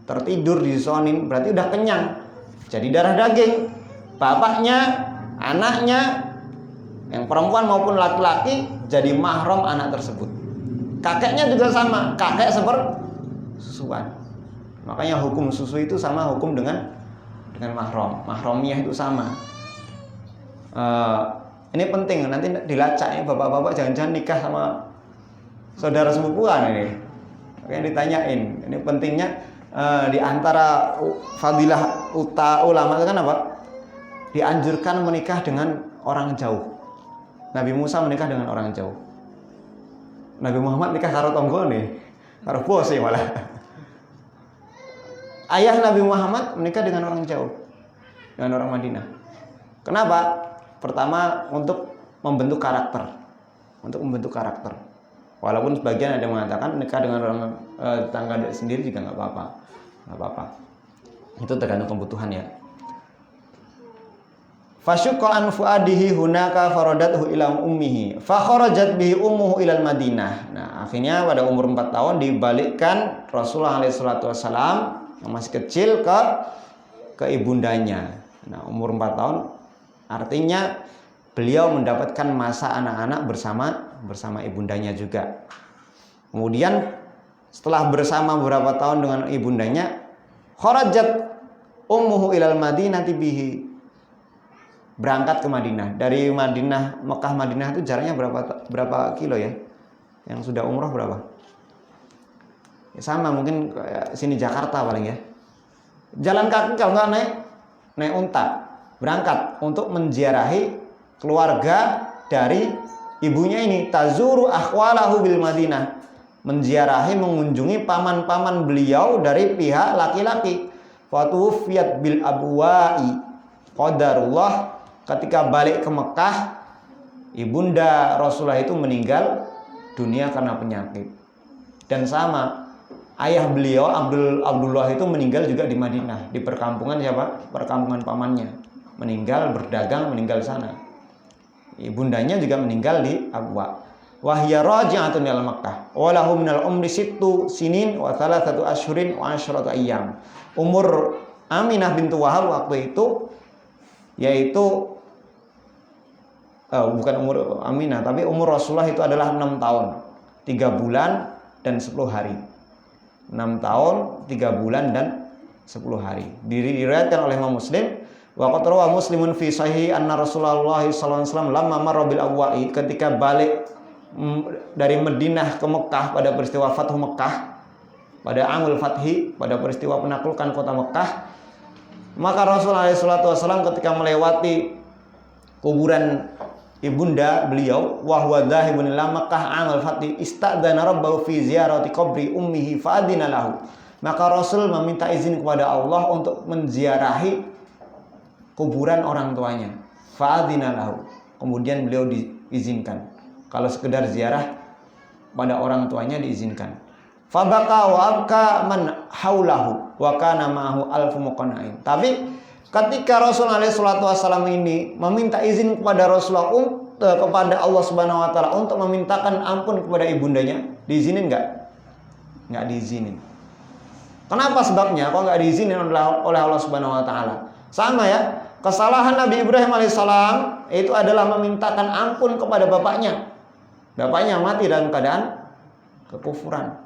tertidur disusuin, berarti udah kenyang, jadi darah daging. Bapaknya, anaknya, yang perempuan maupun laki-laki, jadi mahram anak tersebut. Kakeknya juga sama, kakek sepersusuan. Makanya hukum susu itu sama hukum dengan mahram. Mahramiyah itu sama. Ini penting, nanti dilacak ya, bapak-bapak jangan-jangan nikah sama saudara sepupuan ini. Makanya ditanyain. Ini pentingnya di antara fadilah ulama itu kan apa? Dianjurkan menikah dengan orang jauh. Nabi Musa menikah dengan orang jauh. Nabi Muhammad nikah karo tonggo nih, karo bos sih malah. Ayah Nabi Muhammad menikah dengan orang jauh, dengan orang Madinah. Kenapa? Pertama, untuk membentuk karakter, Walaupun sebagian ada yang mengatakan nikah dengan orang tetangga sendiri juga nggak apa-apa. Itu tergantung kebutuhan ya. Fasyuqa an fuadihi hunaka faradathu ila ummihi fa kharajat bihi ummuhu ila Madinah. Nah, akhirnya pada umur 4 tahun dibalikkan Rasulullah SAW yang masih kecil ke ibundanya. Nah, umur 4 tahun artinya beliau mendapatkan masa anak-anak bersama ibundanya juga. Kemudian setelah bersama beberapa tahun dengan ibundanya, kharajat ummuhu ilal Madinati bihi, berangkat ke Madinah. Dari Madinah, Mekah Madinah itu jaraknya berapa kilo ya? Yang sudah umroh berapa? Ya sama mungkin kayak sini Jakarta paling ya. Jalan kaki kalau nggak naik unta, berangkat untuk menziarahi keluarga dari ibunya ini. Tazuru akhwalahu bil Madinah, menziarahi, mengunjungi paman-paman beliau dari pihak laki-laki. Fatuwfiyat bil abwa'i, qadarullah. Ketika balik ke Mekah, ibunda Rasulullah itu meninggal dunia karena penyakit. Dan sama, ayah beliau Abdullah itu meninggal juga di Madinah, di perkampungan siapa? Perkampungan pamannya. Meninggal berdagang, meninggal sana. Ibundanya juga meninggal di Abwa. Wahya raji'atun ila Makkah. Wa lahu minal umri 6 sinin wa 3 asyhurin wa 10 ayyam. Umur Aminah bintu Wahab waktu itu yaitu bukan umur Aminah, tapi umur Rasulullah itu adalah 6 tahun 3 bulan dan 10 hari. 6 tahun 3 bulan dan 10 hari. Diriwayatkan oleh Imam Muslim, wa qad rawa Muslimun fi sahih anna Rasulullah sallallahu alaihi wasallam lamma marra bil Abwa'i, ketika balik dari Madinah ke Mekah pada peristiwa Fathu Mekah, pada Amul Fathi, pada peristiwa penaklukan kota Mekah, maka Rasulullah SAW ketika melewati kuburan ibunda beliau, wa huwa dhahibun ila Makkah amal fathi istadzana rabbahu fi ziyarati qabri ummihi fa'adina lahu. Maka Rasul meminta izin kepada Allah untuk menziarahi kuburan orang tuanya. Fa'adina lahu. Kemudian beliau diizinkan. Kalau sekedar ziarah pada orang tuanya diizinkan. Fabaka wa abka man haulahu wa kana ma'ahu alfu muqanna'in. Tapi ketika Rasul alaihi salatu wasallam ini meminta izin kepada Rasulullah kepada Allah Subhanahu wa taala untuk memintakan ampun kepada ibundanya, diizinin enggak? Enggak diizinin. Kenapa sebabnya? Kok enggak diizinin oleh Allah Subhanahu wa taala? Sama ya, kesalahan Nabi Ibrahim alaihissalam itu adalah memintakan ampun kepada bapaknya. Bapaknya mati dalam keadaan kekufuran.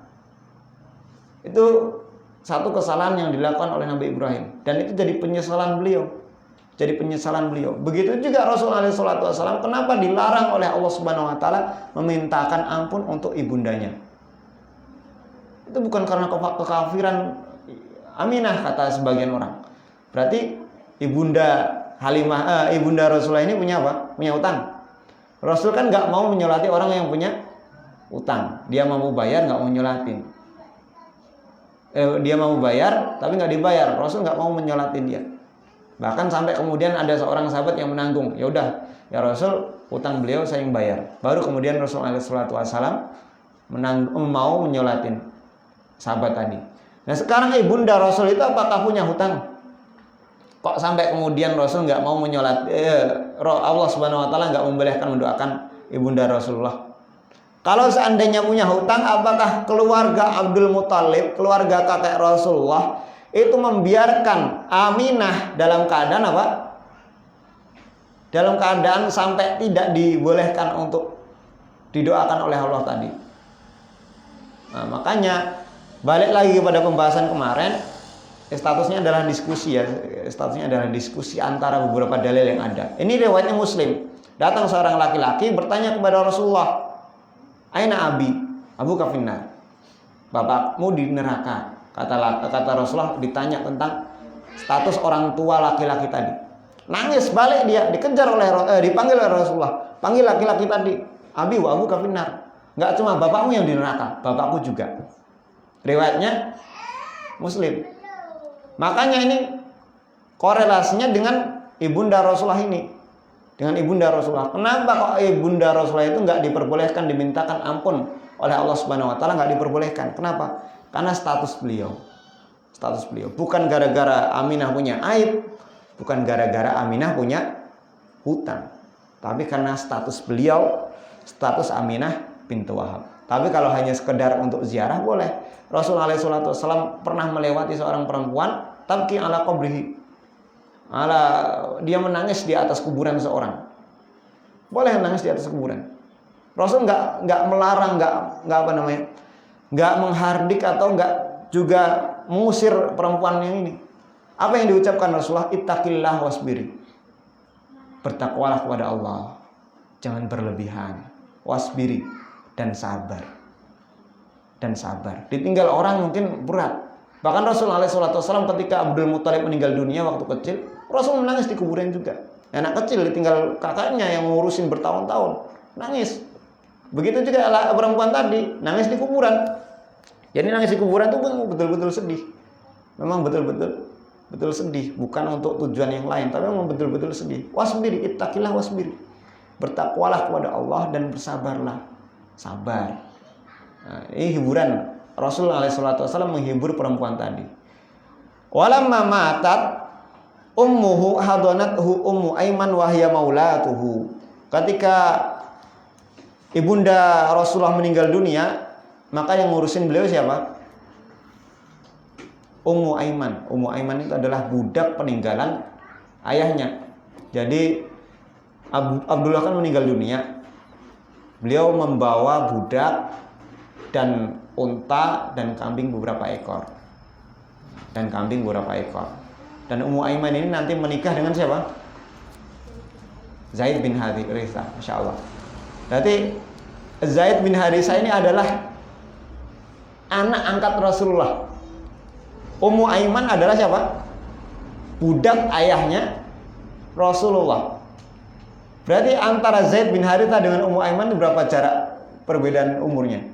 Itu satu kesalahan yang dilakukan oleh Nabi Ibrahim, dan itu jadi penyesalan beliau. Jadi penyesalan beliau. Begitu juga Rasulullah SAW, kenapa dilarang oleh Allah Subhanahu wa taala memintakan ampun untuk ibundanya? Itu bukan karena kekafiran Aminah kata sebagian orang. Berarti ibunda Halimah, ibunda Rasulullah ini punya apa? Punya utang. Rasul kan nggak mau menyolati orang yang punya utang. Dia mau bayar nggak mau nyolatin. Dia mau bayar tapi nggak dibayar. Rasul nggak mau menyolatin dia. Bahkan sampai kemudian ada seorang sahabat yang menanggung. Ya udah, ya Rasul, utang beliau saya yang bayar. Baru kemudian Rasulullah SAW mau menyolatin sahabat tadi. Nah sekarang ibunda Rasul itu apakah punya hutang? Kok sampai kemudian Rasul nggak mau menyolat? Allah Subhanahu Wa Taala nggak membolehkan mendoakan ibunda Rasulullah. Kalau seandainya punya hutang, apakah keluarga Abdul Muthalib, keluarga kakek Rasulullah, itu membiarkan Aminah dalam keadaan apa? Dalam keadaan sampai tidak dibolehkan untuk didoakan oleh Allah tadi. Nah, makanya balik lagi kepada pembahasan kemarin, statusnya adalah diskusi ya. Statusnya adalah diskusi antara beberapa dalil yang ada. Ini riwayatnya Muslim. Datang seorang laki-laki bertanya kepada Rasulullah, "Aina abi? Abu kafinnar." Bapakmu di neraka. Kata Rasulullah ditanya tentang status orang tua laki-laki tadi. Nangis balik dia, dikejar dipanggil oleh Rasulullah. Panggil laki-laki tadi, "Abi wa abu kafinnar." Enggak cuma bapakmu yang di neraka, bapakku juga. Riwayatnya Muslim. Makanya ini korelasinya dengan ibunda Rasulullah ini. Dengan ibunda Rasulullah. Kenapa kok ibunda Rasulullah itu nggak diperbolehkan dimintakan ampun oleh Allah Subhanahu Wa Taala, nggak diperbolehkan? Kenapa? Karena status beliau. Status beliau. Bukan gara-gara Aminah punya aib, bukan gara-gara Aminah punya hutang, tapi karena status beliau, status Aminah bintu Wahab. Tapi kalau hanya sekedar untuk ziarah boleh. Rasulullah SAW pernah melewati seorang perempuan tabki ala qabrihi. Dia menangis di atas kuburan seorang. Boleh menangis di atas kuburan. Rasul nggak melarang, nggak menghardik atau nggak juga mengusir perempuan yang ini. Apa yang diucapkan Rasulullah? Ittaqillah wasbiri. Bertakwalah kepada Allah, jangan berlebihan. Wasbiri, dan sabar. Dan sabar. Ditinggal orang mungkin berat. Bahkan Rasulullah SAW ketika Abdul Muthalib meninggal dunia waktu kecil, Rasul menangis di kuburan juga. Anak kecil ditinggal kakaknya yang ngurusin bertahun-tahun, nangis. Begitu juga perempuan tadi, nangis di kuburan. Jadi nangis di kuburan itu betul-betul sedih. Memang betul sedih, bukan untuk tujuan yang lain, tapi memang betul-betul sedih. Wasbiri, ittaqillah wasbiri. Bertakwalah kepada Allah dan bersabarlah. Sabar. Nah, ini hiburan. Rasulullah SAW menghibur perempuan tadi. Walamma matat ummuhu hadanathu ummu Aiman wa hiya maulatuhu. Ketika ibunda Rasulullah meninggal dunia, maka yang ngurusin beliau siapa? Ummu Aiman. Ummu Aiman itu adalah budak peninggalan ayahnya. Jadi Abdullah kan meninggal dunia. Beliau membawa budak dan unta dan kambing beberapa ekor. Dan Ummu Aiman ini nanti menikah dengan siapa? Zaid bin Haritha, Masya Allah. Berarti Zaid bin Haritha ini adalah anak angkat Rasulullah. Ummu Aiman adalah siapa? Budak ayahnya Rasulullah. Berarti antara Zaid bin Harithah dengan Ummu Aiman itu berapa jarak perbedaan umurnya?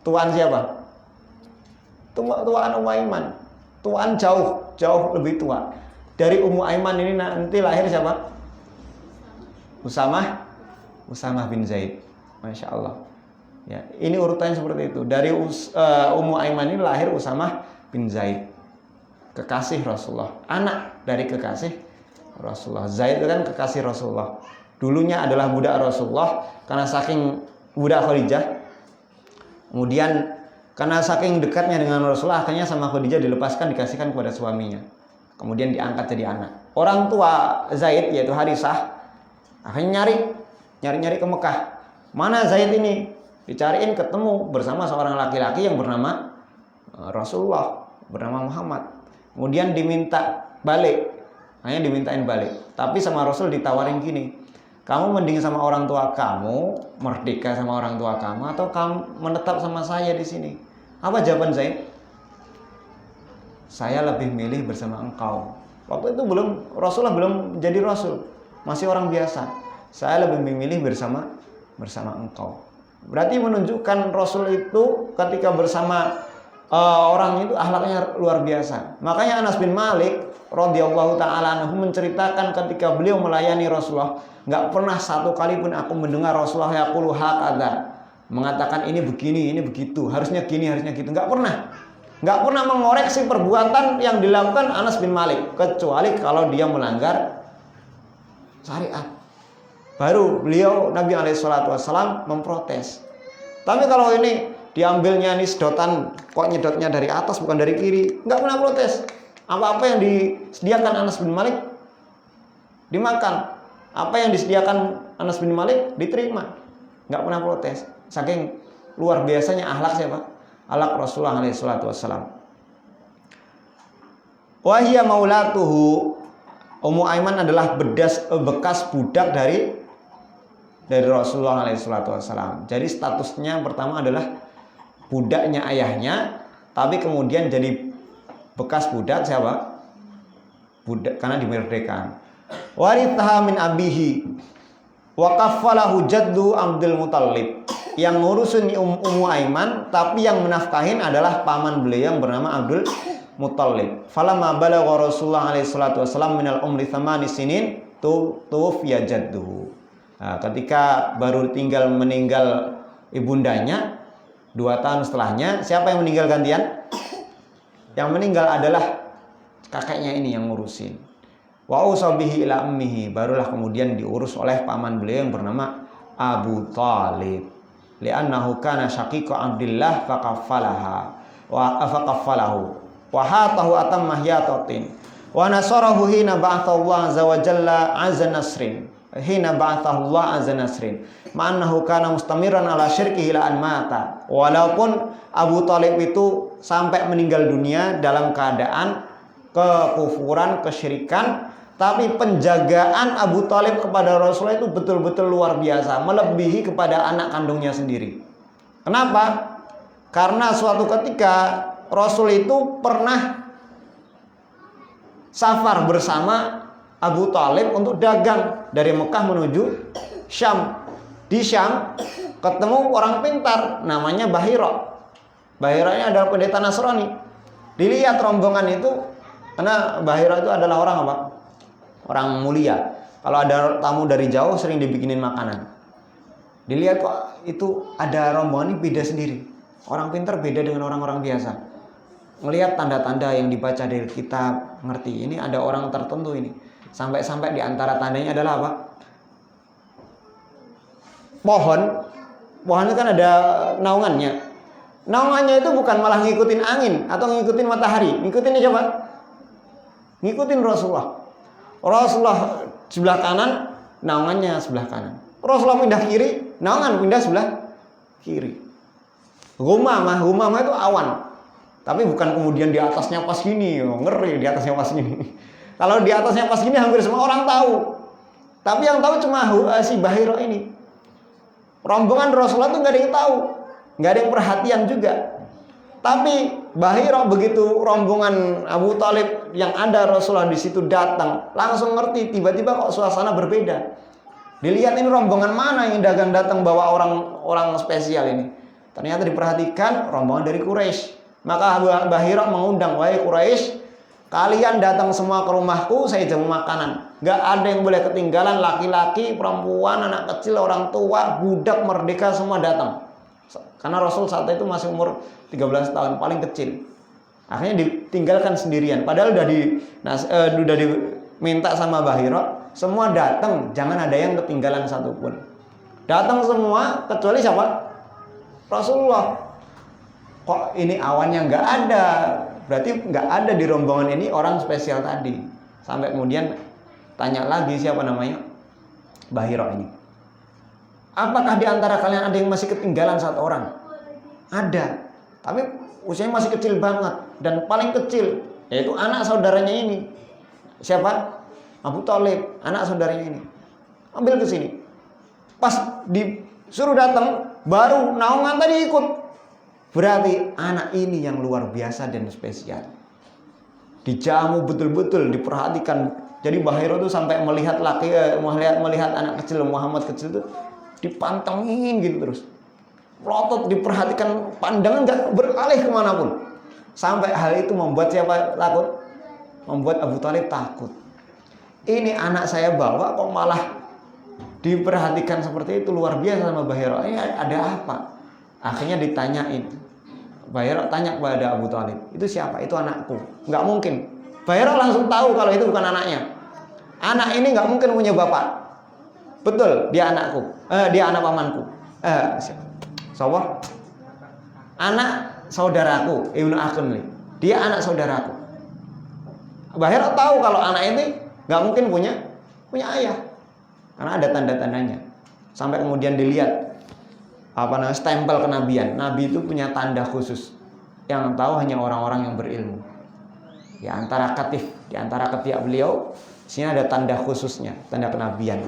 Tuaan siapa? Tuaan Ummu Aiman. Tuaan jauh lebih tua. Dari Ummu Aiman ini nanti lahir siapa? Usamah bin Zaid. Masya Allah. Ya, ini urutannya seperti itu. Dari Ummu Aiman ini lahir Usamah bin Zaid, kekasih Rasulullah, anak dari kekasih Rasulullah. Zaid itu kan kekasih Rasulullah. Dulunya adalah budak Rasulullah karena saking budak Khadijah. Kemudian karena saking dekatnya dengan Rasulullah, akhirnya sama Khadijah dilepaskan, dikasihkan kepada suaminya. Kemudian diangkat jadi anak. Orang tua Zaid yaitu Harisah akhirnya nyari ke Mekah. Mana Zaid ini? Dicariin, ketemu bersama seorang laki-laki yang bernama Rasulullah, bernama Muhammad. Kemudian diminta balik. Hanya dimintain balik. Tapi sama Rasul ditawarin gini, kamu mending sama orang tua kamu, merdeka sama orang tua kamu, atau kamu menetap sama saya di sini? Apa jawaban Zaid? Saya lebih milih bersama engkau. Waktu itu Rasulullah belum jadi Rasul, masih orang biasa. Saya lebih memilih bersama engkau. Berarti menunjukkan Rasul itu ketika bersama orang itu akhlaknya luar biasa. Makanya Anas bin Malik radhiyallahu taala anhu menceritakan ketika beliau melayani Rasulullah, nggak pernah satu kali pun aku mendengar Rasulullah yaqulu hakadha, mengatakan ini begini, ini begitu, harusnya gini, harusnya gitu. Nggak pernah mengoreksi perbuatan yang dilakukan Anas bin Malik, kecuali kalau dia melanggar syariat. Baru beliau Nabi SAW memprotes. Tapi kalau ini diambilnya nih sedotan, kok nyedotnya dari atas bukan dari kiri, nggak pernah protes. Apa-apa yang disediakan Anas bin Malik dimakan, apa yang disediakan Anas bin Malik diterima, nggak pernah protes. Saking luar biasanya akhlak siapa? Akhlak Rasulullah SAW. Wahia maulatuhu, Ummu Aiman adalah bekas budak dari Rasulullah SAW. Jadi statusnya yang pertama adalah budaknya ayahnya, tapi kemudian jadi bekas budak siapa? Budak karena dimerdekakan. Warithaha min abihi wa kaffalahu jaddu Abdul Muthalib. Yang ngurusin Ummu Aiman tapi yang menafkahin adalah paman beliau yang bernama Abdul Muthalib. Falamma balagha Rasulullah SAW minal umri 8 sinin tuwfiya jadduhu. Nah, ketika baru meninggal ibundanya 2 tahun setelahnya, siapa yang meninggal gantian? Yang meninggal adalah kakeknya ini yang ngurusin. Wa usabihi ila ummihi, barulah kemudian diurus oleh paman beliau yang bernama Abu Thalib. Li'annahu kana syaqiqa Abdillah faqaffalahu wa hatahu atamma hiyatatin wa nasarahu hina ba'athallahu azza wa jalla azza nasrin. Hina ba'athallahu azza nasrin. Ma'annahu kana mustamiran ala syirkihi ila an mata. Walaupun Abu Thalib itu sampai meninggal dunia dalam keadaan kekufuran, kesyirikan, tapi penjagaan Abu Thalib kepada Rasulullah itu betul-betul luar biasa, melebihi kepada anak kandungnya sendiri. Kenapa? Karena suatu ketika Rasul itu pernah safar bersama Abu Thalib untuk dagang dari Mekah menuju Syam. Di Syam ketemu orang pintar namanya Bahira. Bahira ini adalah pendeta Nasrani. Dilihat rombongan itu, karena Bahira itu adalah orang apa? Orang mulia. Kalau ada tamu dari jauh sering dibikinin makanan. Dilihat kok itu ada rombongan ini beda sendiri. Orang pintar beda dengan orang-orang biasa. Melihat tanda-tanda yang dibaca dari kitab, ngerti ini ada orang tertentu ini. Sampai-sampai di antara tandanya adalah apa? Pohon itu kan ada naungannya. Naungannya itu bukan malah ngikutin angin atau ngikutin matahari. Ngikutin siapa? Ngikutin Rasulullah. Rasulullah sebelah kanan, naungannya sebelah kanan. Rasulullah pindah kiri, naungan pindah sebelah kiri. Gumamah itu awan. Tapi bukan kemudian di atasnya pas gini, ngeri di atasnya pas gini. Kalau di atasnya pas gini hampir semua orang tahu. Tapi yang tahu cuma si Bahira ini. Rombongan Rasulullah itu nggak ada yang tahu, nggak ada yang perhatian juga. Tapi Bahira begitu rombongan Abu Thalib yang ada Rasulullah di situ datang, langsung ngerti. Tiba-tiba kok suasana berbeda. Dilihat ini rombongan mana yang dagang datang bawa orang spesial ini. Ternyata diperhatikan rombongan dari Quraisy. Maka Mbah Hira mengundang, wahai Quraisy, kalian datang semua ke rumahku, saya jamu makanan. Gak ada yang boleh ketinggalan, laki-laki, perempuan, anak kecil, orang tua, budak, merdeka, semua datang. Karena Rasul saat itu masih umur 13 tahun, paling kecil. Akhirnya ditinggalkan sendirian. Padahal udah diminta sama Mbah Hira, semua datang, jangan ada yang ketinggalan satupun. Datang semua, kecuali siapa? Rasulullah. Kok ini awannya nggak ada? Berarti nggak ada di rombongan ini orang spesial tadi. Sampai kemudian tanya lagi siapa namanya? Mbah Hira ini. Apakah di antara kalian ada yang masih ketinggalan satu orang? Ada. Tapi usianya masih kecil banget dan paling kecil, yaitu anak saudaranya ini. Siapa? Abu Thalib, anak saudaranya ini. Ambil ke sini. Pas disuruh datang, baru naungan tadi ikut. Berarti anak ini yang luar biasa dan spesial. Dijamu betul-betul, diperhatikan. Jadi Mbah Hira itu sampai melihat anak kecil Muhammad kecil itu dipantengin gitu terus. Melotot, diperhatikan, pandangan gak beralih kemanapun. Sampai hal itu membuat siapa takut? Membuat Abu Thalib takut. Ini anak saya bawa kok malah diperhatikan seperti itu, luar biasa sama Mbah Hira. Ini ada apa? Akhirnya ditanyain. Mbah Hira tanya kepada Abu Thalib, itu siapa? Itu anakku. Nggak mungkin. Mbah Hira langsung tahu kalau itu bukan anaknya. Anak ini nggak mungkin punya bapak. Betul, dia anakku. Dia anak pamanku. Siapa? Anak saudaraku, Ibnu Akhun. Dia anak saudaraku. Mbah Hira tahu kalau anak ini nggak mungkin punya ayah, karena ada tanda-tandanya. Sampai kemudian dilihat stempel kenabian. Nabi itu punya tanda khusus yang tahu hanya orang-orang yang berilmu. Di antara ketiak beliau, sini ada tanda khususnya, tanda kenabian.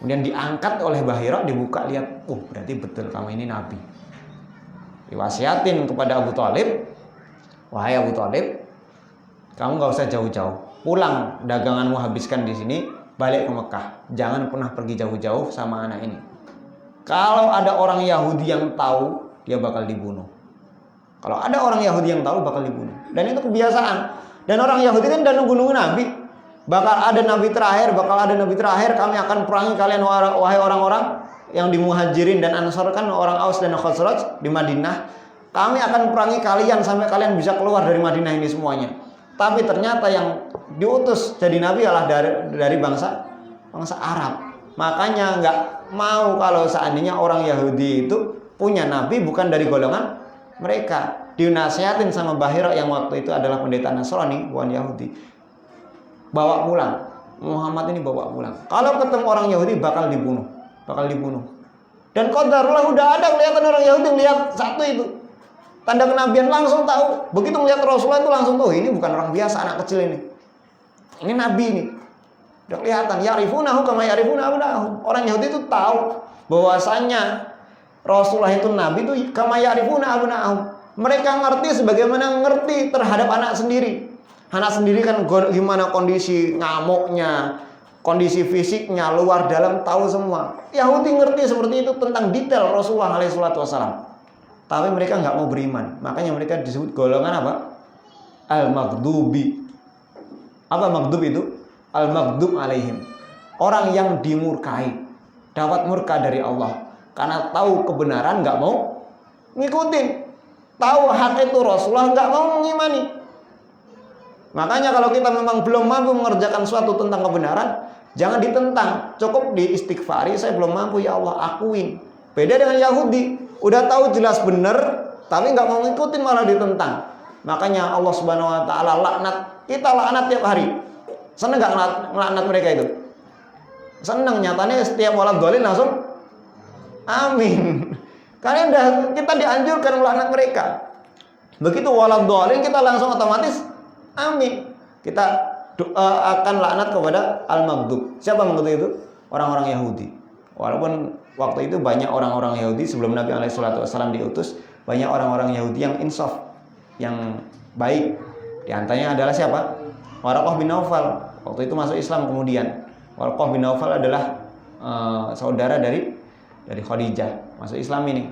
Kemudian diangkat oleh Mbah Hira, dibuka, lihat, berarti betul kamu ini nabi. Diwasiatin kepada Abu Thalib, wahai Abu Thalib, kamu nggak usah jauh-jauh, pulang, daganganmu habiskan di sini, balik ke Mekah. Jangan pernah pergi jauh-jauh sama anak ini. Kalau ada orang Yahudi yang tahu, dia bakal dibunuh. Kalau ada orang Yahudi yang tahu, bakal dibunuh. Dan itu kebiasaan. Dan orang Yahudi kan udah nunggu-nunggu Nabi. Bakal ada Nabi terakhir, kami akan perangi kalian, wahai orang-orang yang di Muhajirin dan Ansar, kan orang Aus dan Khazraj di Madinah. Kami akan perangi kalian sampai kalian bisa keluar dari Madinah ini semuanya. Tapi ternyata yang diutus jadi Nabi adalah dari bangsa Arab. Makanya nggak mau kalau seandainya orang Yahudi itu punya nabi bukan dari golongan mereka. Dinasihatin sama Mbah Hira yang waktu itu adalah pendeta Nasrani, bukan Yahudi. Bawa pulang. Muhammad ini bawa pulang. Kalau ketemu orang Yahudi bakal dibunuh. Dan qadarullah udah ada kelihatan orang Yahudi lihat satu itu. Tanda kenabian langsung tahu. Begitu melihat Rasulullah itu langsung tahu ini bukan orang biasa, anak kecil ini. Ini nabi ini. Udah kelihatan, ya'rifunahu kama ya'rifuna abna'ahum. Orang Yahudi itu tahu bahwasanya Rasulullah itu nabi itu kama ya'rifuna abna'ahum. Mereka ngerti sebagaimana ngerti terhadap anak sendiri. Anak sendiri kan gimana kondisi ngamuknya, kondisi fisiknya, luar dalam tahu semua. Yahudi ngerti seperti itu tentang detail Rasulullah SAW. Tapi mereka nggak mau beriman. Makanya mereka disebut golongan apa? Al-Maghdubi. Apa maghdub itu? Al-Maghdub alaihim. Orang yang dimurkai, dapat murka dari Allah karena tahu kebenaran nggak mau ngikutin, tahu hak itu Rasulullah nggak mau mengimani. Makanya kalau kita memang belum mampu mengerjakan suatu tentang kebenaran, jangan ditentang, cukup diistighfari, saya belum mampu ya Allah, akuin. Beda dengan Yahudi, udah tahu jelas benar tapi nggak mau ngikutin malah ditentang. Makanya Allah Subhanahu Wa Taala laknat, kita laknat tiap hari. Seneng nggak ngelaknat mereka itu? Seneng, nyatanya setiap walad dhalin langsung amin. Karena udah kita dianjurkan melaknat mereka. Begitu walad dhalin kita langsung otomatis amin. Kita akan laknat kepada al-maghdub. Siapa maghdub itu? Orang-orang Yahudi. Walaupun waktu itu banyak orang-orang Yahudi sebelum Nabi SAW diutus, banyak orang-orang Yahudi yang insaf, yang baik. Di antaranya adalah siapa? Waraqah bin Naufal. Waktu itu masuk Islam kemudian. Waraqah bin Naufal adalah saudara dari Khadijah masuk Islam ini.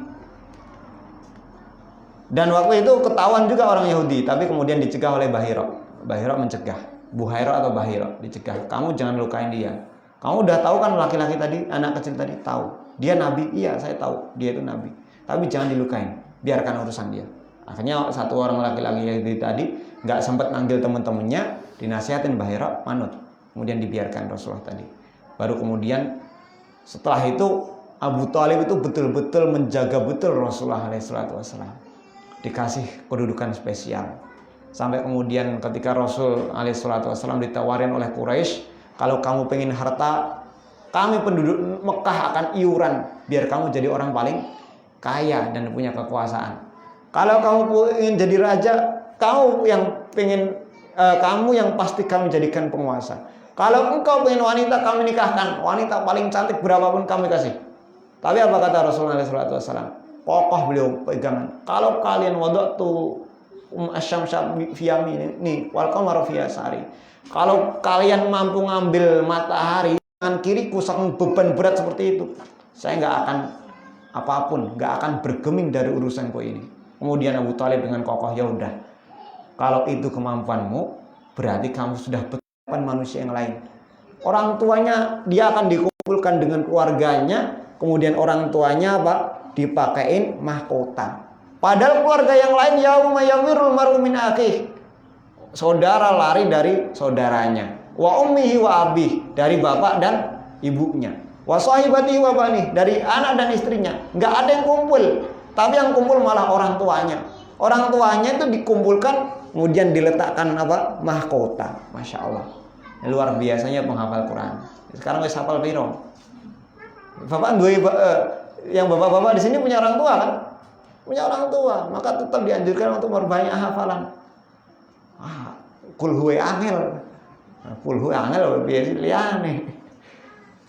Dan waktu itu ketahuan juga orang Yahudi, tapi kemudian dicegah oleh Bahira mencegah. Buhaira atau Bahira dicegah. Kamu jangan lukain dia. Kamu udah tahu kan laki-laki tadi, anak kecil tadi tahu. Dia nabi, iya saya tahu dia itu nabi. Tapi jangan dilukain, biarkan urusan dia. Akhirnya satu orang laki-laki Yahudi tadi nggak sempat manggil teman-temannya, dinasihatin Bahira, manut. Kemudian dibiarkan Rasulullah tadi. Baru kemudian setelah itu Abu Thalib itu betul-betul menjaga betul Rasulullah SAW. Dikasih kedudukan spesial. Sampai kemudian ketika Rasul SAW ditawarin oleh Quraisy, kalau kamu pengen harta, kami penduduk Mekah akan iuran biar kamu jadi orang paling kaya dan punya kekuasaan. Kalau kamu ingin jadi raja, kamu yang pasti kami jadikan penguasa. Kalau engkau pengen wanita, kami nikahkan wanita paling cantik berapapun kami kasih. Tapi apa kata Rasulullah SAW? Kokoh beliau pegangan. Kalau kalian wada'tu asyamsa fi yamini wal qamara fi yasari. Kalau kalian mampu ngambil matahari dengan kiriku saking beban berat seperti itu, saya nggak akan apapun, nggak akan bergeming dari urusanku ini. Kemudian Abu Thalib dengan kokoh, ya udah. Kalau itu kemampuanmu, berarti kamu sudah berdepan manusia yang lain. Orang tuanya dia akan dikumpulkan dengan keluarganya, kemudian orang tuanya apa? Dipakein mahkota. Padahal keluarga yang lain yauma yawirul mar'u min akhih. Saudara lari dari saudaranya. Wa ummihi wa abih, dari bapak dan ibunya. Wa sahibatihi wa bani, dari anak dan istrinya. Enggak ada yang kumpul, tapi yang kumpul malah orang tuanya. Orang tuanya itu dikumpulkan kemudian diletakkan apa? Mahkota. Masya Allah. Luar biasanya penghafal Quran. Sekarang wis hafal piro? Bapak yang bapak-bapak di sini punya orang tua kan? Punya orang tua, maka tetap dianjurkan untuk memperbanyak hafalan. Kul huwa angel. Kul huwa angel biasa liane.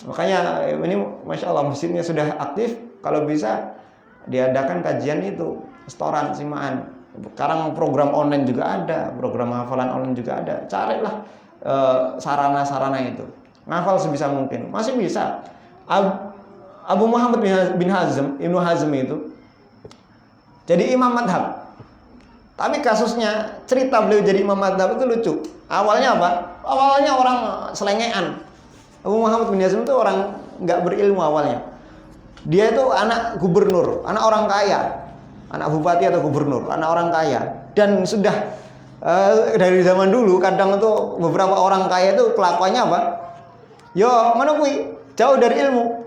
Makanya ini Masya Allah masjidnya sudah aktif. Kalau bisa diadakan kajian itu, setoran simaan. Sekarang program online juga ada, program hafalan online juga ada. Carilah sarana-sarana itu. Ngafal sebisa mungkin. Masih bisa. Abu Muhammad bin Hazm, Ibnu Hazm itu jadi imam madhab. Tapi kasusnya, cerita beliau jadi imam madhab itu lucu. Awalnya apa? Awalnya orang selengean. Abu Muhammad bin Hazm itu orang nggak berilmu awalnya. Dia itu anak gubernur, anak orang kaya, anak bupati atau gubernur, anak orang kaya. Dan sudah dari zaman dulu kadang itu beberapa orang kaya itu kelakuannya apa? Yo, mana kui? Jauh dari ilmu.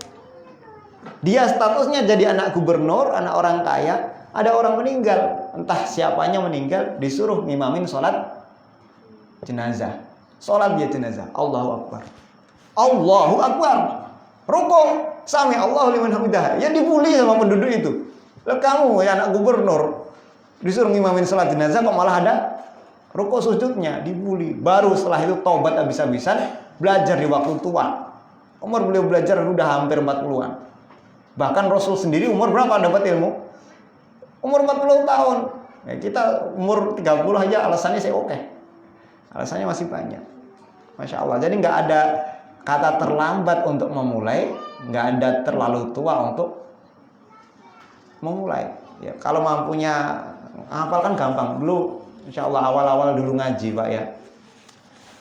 Dia statusnya jadi anak gubernur, anak orang kaya. Ada orang meninggal, entah siapanya meninggal, disuruh ngimamin sholat jenazah. Sholat dia jenazah. Allahu Akbar. Allahu Akbar. Rukuk. Sami Allahu liman hamidah. Ya dibully sama penduduk itu. Lah kamu ya anak gubernur disuruh ngimamin sholat jenazah kok malah ada rukuk sujudnya, dibully. Baru setelah itu taubat habis-habisan, belajar di waktu tua. Umur beliau belajar udah hampir 40-an. Bahkan Rasul sendiri umur berapa dapat ilmu? Umur 40 tahun. Ya, kita umur 30 aja alasannya saya oke. Alasannya masih banyak. Masya Allah. Jadi nggak ada kata terlambat untuk memulai, nggak ada terlalu tua untuk memulai. Ya, kalau mampunya hafal kan gampang. Dulu, Insya Allah awal-awal dulu ngaji Pak ya.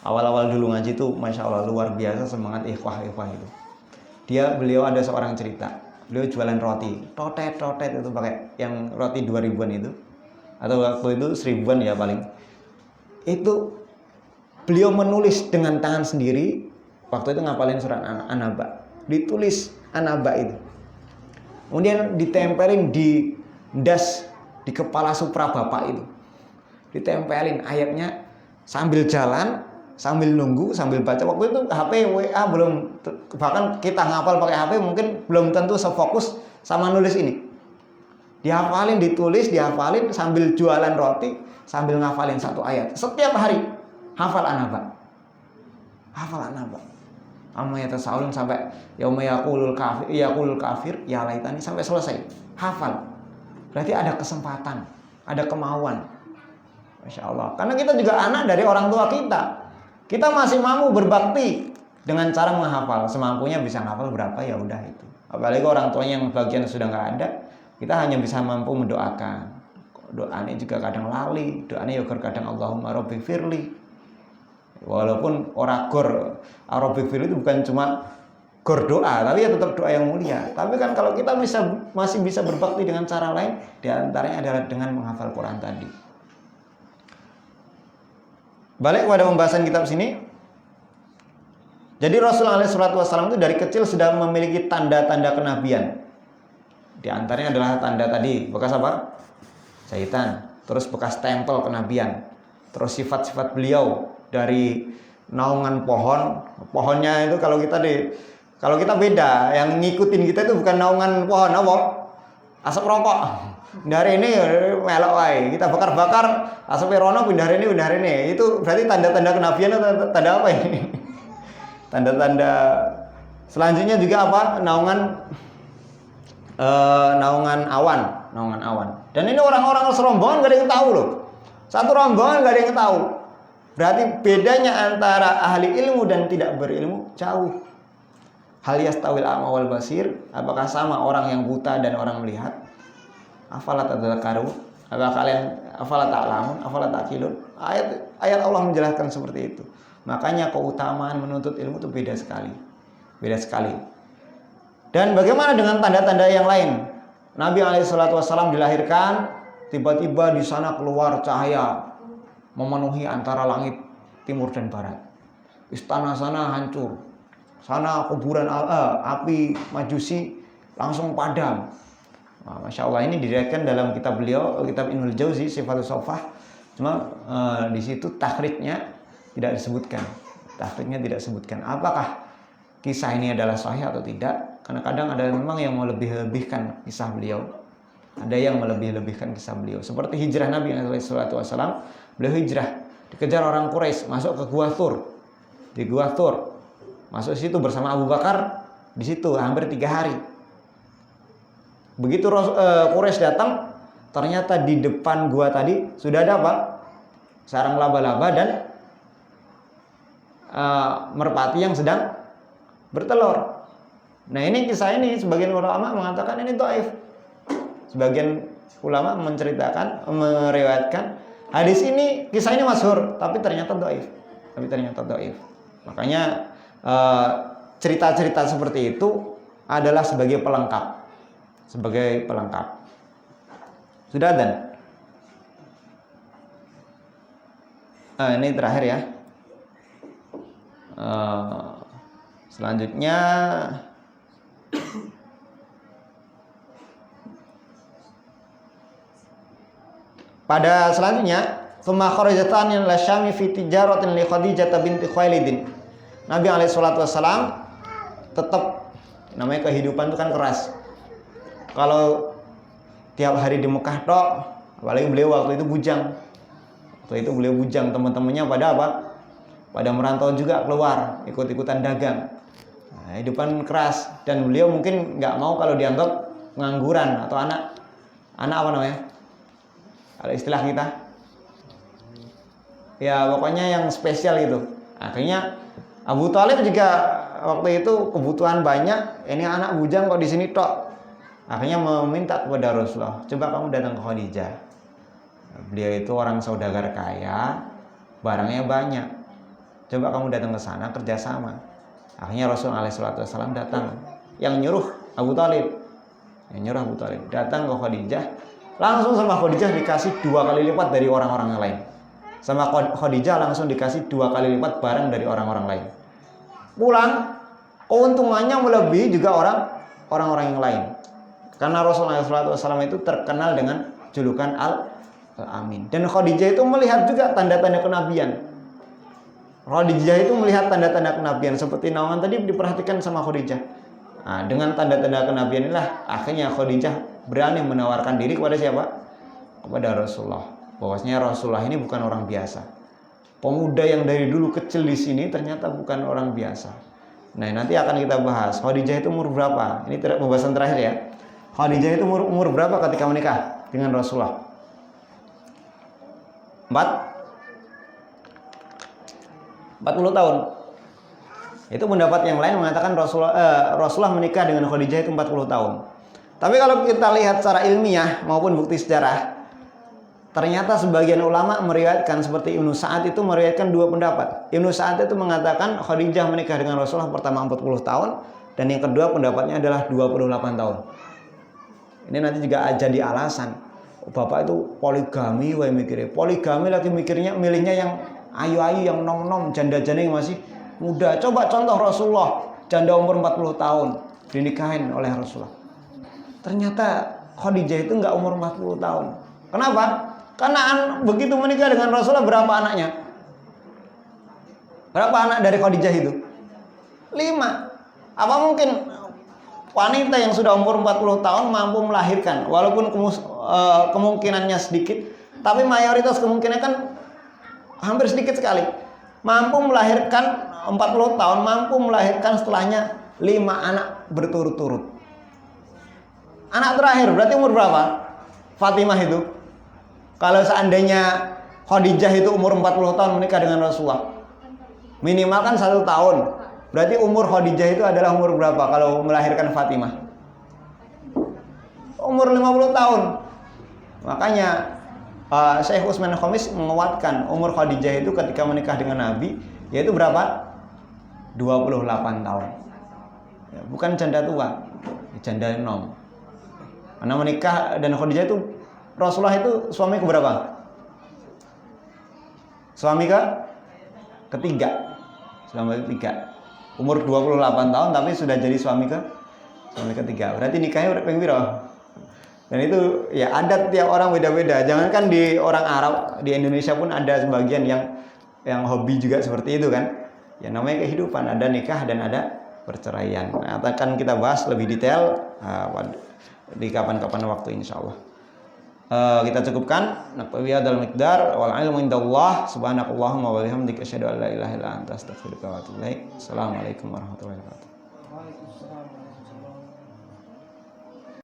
Awal-awal dulu ngaji itu Masya Allah luar biasa semangat ikhwah itu. Beliau ada seorang cerita. Beliau jualan roti, totet itu pakai yang roti 2000-an itu. Atau waktu itu 1000-an ya paling. Itu beliau menulis dengan tangan sendiri. Waktu itu ngapalin surat An-Naba. Ditulis An-Naba itu. Kemudian ditempelin di das di kepala supra bapak itu. Ditempelin ayatnya sambil jalan, sambil nunggu, sambil baca. Waktu itu HP WA belum, bahkan kita ngapal pakai HP mungkin belum tentu sefokus sama nulis ini. Dihafalin, ditulis, dihafalin sambil jualan roti, sambil ngafalin satu ayat. Setiap hari hafal An-Naba. Hafal An-Naba. Amma yatasaalun sampai yauma yaqulul kafir ya laitani sampai selesai. Hafal. Berarti ada kesempatan, ada kemauan. Masya Allah. Karena kita juga anak dari orang tua kita. Kita masih mampu berbakti dengan cara menghafal, semampunya bisa menghafal berapa ya udah itu. Apalagi orang tuanya yang bagian sudah nggak ada, kita hanya bisa mampu mendoakan. Doanya juga kadang lali, doanya juga kadang Allahumma Rabbi firli. Walaupun orang gor Rabbi firli itu bukan cuma gor doa, tapi ya tetap doa yang mulia. Tapi kan kalau kita masih bisa berbakti dengan cara lain, diantaranya adalah dengan menghafal Quran tadi. Balik kepada pembahasan kitab sini. Jadi Rasulullah SAW itu dari kecil sudah memiliki tanda-tanda kenabian. Di antaranya adalah tanda tadi, bekas apa? Jahitan. Terus bekas tempel kenabian. Terus sifat-sifat beliau dari naungan pohon. Pohonnya itu kalau kita beda, yang ngikutin kita itu bukan naungan pohon, apa? Asap rokok. Dari ini melok wae. Kita bakar-bakar asap rono pindah ini. Itu berarti tanda-tanda kenabian atau tanda apa ini? Tanda-tanda selanjutnya juga apa? Naungan awan. Dan ini orang-orang serombongan gak ada yang tahu loh. Satu rombongan gak ada yang tahu. Berarti bedanya antara ahli ilmu dan tidak berilmu jauh. Hal yastawil a'ma wal basir, apakah sama orang yang buta dan orang melihat? Afala tadzakkarun? Afala ta'lamun? Afala ta'qilun? Ayat Allah menjelaskan seperti itu. Makanya keutamaan menuntut ilmu itu beda sekali. Dan bagaimana dengan tanda-tanda yang lain? Nabi SAW dilahirkan, tiba-tiba di sana keluar cahaya memenuhi antara langit timur dan barat. Istana sana hancur, sana kuburan api majusi langsung padam. Nah, Masya Allah, ini diriwayatkan dalam kitab beliau, kitab Ibnul Jauzi, Sifatus Sofah. Cuma di situ takhrijnya tidak disebutkan. Apakah kisah ini adalah sahih atau tidak? Karena kadang ada memang yang mau lebih-lebihkan kisah beliau. Ada yang melebih-lebihkan kisah beliau. Seperti hijrah Nabi SAW. Beliau hijrah, dikejar orang Quraisy, masuk ke Gua Thur. Di Gua Thur, masuk situ bersama Abu Bakar. Di situ hampir 3 hari. Begitu Quraisy datang, ternyata di depan gua tadi sudah ada apa? Sarang laba-laba dan merpati yang sedang bertelur. Nah, ini kisah ini sebagian ulama mengatakan ini dhaif. Sebagian ulama meriwayatkan hadis ini, kisah ini masyhur, tapi ternyata dhaif. Makanya cerita-cerita seperti itu adalah sebagai pelengkap. Sudah dan ini terakhir ya. Selanjutnya pada selanjutnya thumma kharajatan ila syami fi tijaratin li Khadijah binti Khuwailid. Nabi alaihi salatu wasalam tetap, namanya kehidupan itu kan keras. Kalau tiap hari di Mekah tok, apalagi beliau waktu itu bujang. Teman-temannya pada apa? Pada merantau juga keluar, ikut-ikutan dagang. Nah, kehidupan keras, dan beliau mungkin nggak mau kalau dianggap pengangguran atau anak apa namanya? Ada istilah kita. Ya pokoknya yang spesial itu. Akhirnya Abu Thalib juga waktu itu kebutuhan banyak. Ini anak bujang kok di sini tok. Akhirnya meminta kepada Rasulullah, coba kamu datang ke Khadijah. Beliau itu orang saudagar kaya, barangnya banyak. Coba kamu datang ke sana kerjasama. Akhirnya Rasulullah SAW datang. Yang nyuruh Abu Thalib. Datang ke Khadijah. Langsung sama Khadijah dikasih 2 kali lipat dari orang-orang yang lain. Sama Khadijah langsung dikasih 2 kali lipat barang dari orang-orang lain. Pulang, keuntungannya melebihi juga orang-orang yang lain. Karena Rasulullah SAW itu terkenal dengan julukan Al-Amin. Dan Khadijah itu melihat juga tanda-tanda kenabian. Seperti naungan tadi diperhatikan sama Khadijah. Nah, dengan tanda-tanda kenabian inilah akhirnya Khadijah berani menawarkan diri kepada siapa? Kepada Rasulullah. Bahwasanya Rasulullah ini bukan orang biasa. Pemuda yang dari dulu kecil di sini ternyata bukan orang biasa. Nah, nanti akan kita bahas Khadijah itu umur berapa. Ini pembahasan terakhir ya. Khadijah itu umur berapa ketika menikah dengan Rasulullah? 40 tahun. Itu pendapat yang lain mengatakan Rasulullah menikah dengan Khadijah itu 40 tahun. Tapi kalau kita lihat secara ilmiah maupun bukti sejarah, ternyata sebagian ulama meriwayatkan seperti Ibnu Sa'ad itu meriwayatkan dua pendapat. Ibnu Sa'ad itu mengatakan Khadijah menikah dengan Rasulullah pertama 40 tahun dan yang kedua pendapatnya adalah 28 tahun. Ini nanti juga jadi alasan. Bapak itu poligami, wae mikirnya. Poligami lagi mikirnya milihnya yang ayu-ayu, yang nom-nom, janda-janda yang masih muda. Coba contoh Rasulullah, janda umur 40 tahun dinikahin oleh Rasulullah. Ternyata Khadijah itu enggak umur 40 tahun. Kenapa? Karena begitu menikah dengan Rasulullah, berapa anaknya? Berapa anak dari Khadijah itu? 5. Apa mungkin wanita yang sudah umur 40 tahun mampu melahirkan? Walaupun kemungkinannya sedikit, tapi mayoritas kemungkinan kan hampir sedikit sekali. Mampu melahirkan 40 tahun, mampu melahirkan setelahnya 5 anak berturut-turut. Anak terakhir berarti umur berapa? Fatimah itu. Kalau seandainya Khadijah itu umur 40 tahun menikah dengan Rasulullah, minimal kan 1 tahun. Berarti umur Khadijah itu adalah umur berapa kalau melahirkan Fatimah? Umur 50 tahun. Makanya Syekh Utsman Khamis menguatkan umur Khadijah itu ketika menikah dengan Nabi yaitu berapa? 28 tahun. Ya, bukan janda tua, janda nom. Karena menikah dan Khadijah itu Rasulullah itu suami ke berapa? Suami ketiga. Suami ketiga. Umur 28 tahun tapi sudah jadi suami ketiga. Berarti nikahnya ping piro? Dan itu ya adat tiap orang beda-beda. Jangankan di orang Arab, di Indonesia pun ada sebagian yang hobi juga seperti itu kan. Ya namanya kehidupan, ada nikah dan ada perceraian. Nah, akan kita bahas lebih detail di kapan-kapan waktu insyaallah. Kita cukupkan. Naqwi hadzal miqdar wal ilmu indallah. Subhanakallahumma wa bihamdika asyhadu an la ilaha illa anta astaghfiruka wa atubu ilaik. Assalamualaikum warahmatullahi wabarakatuh.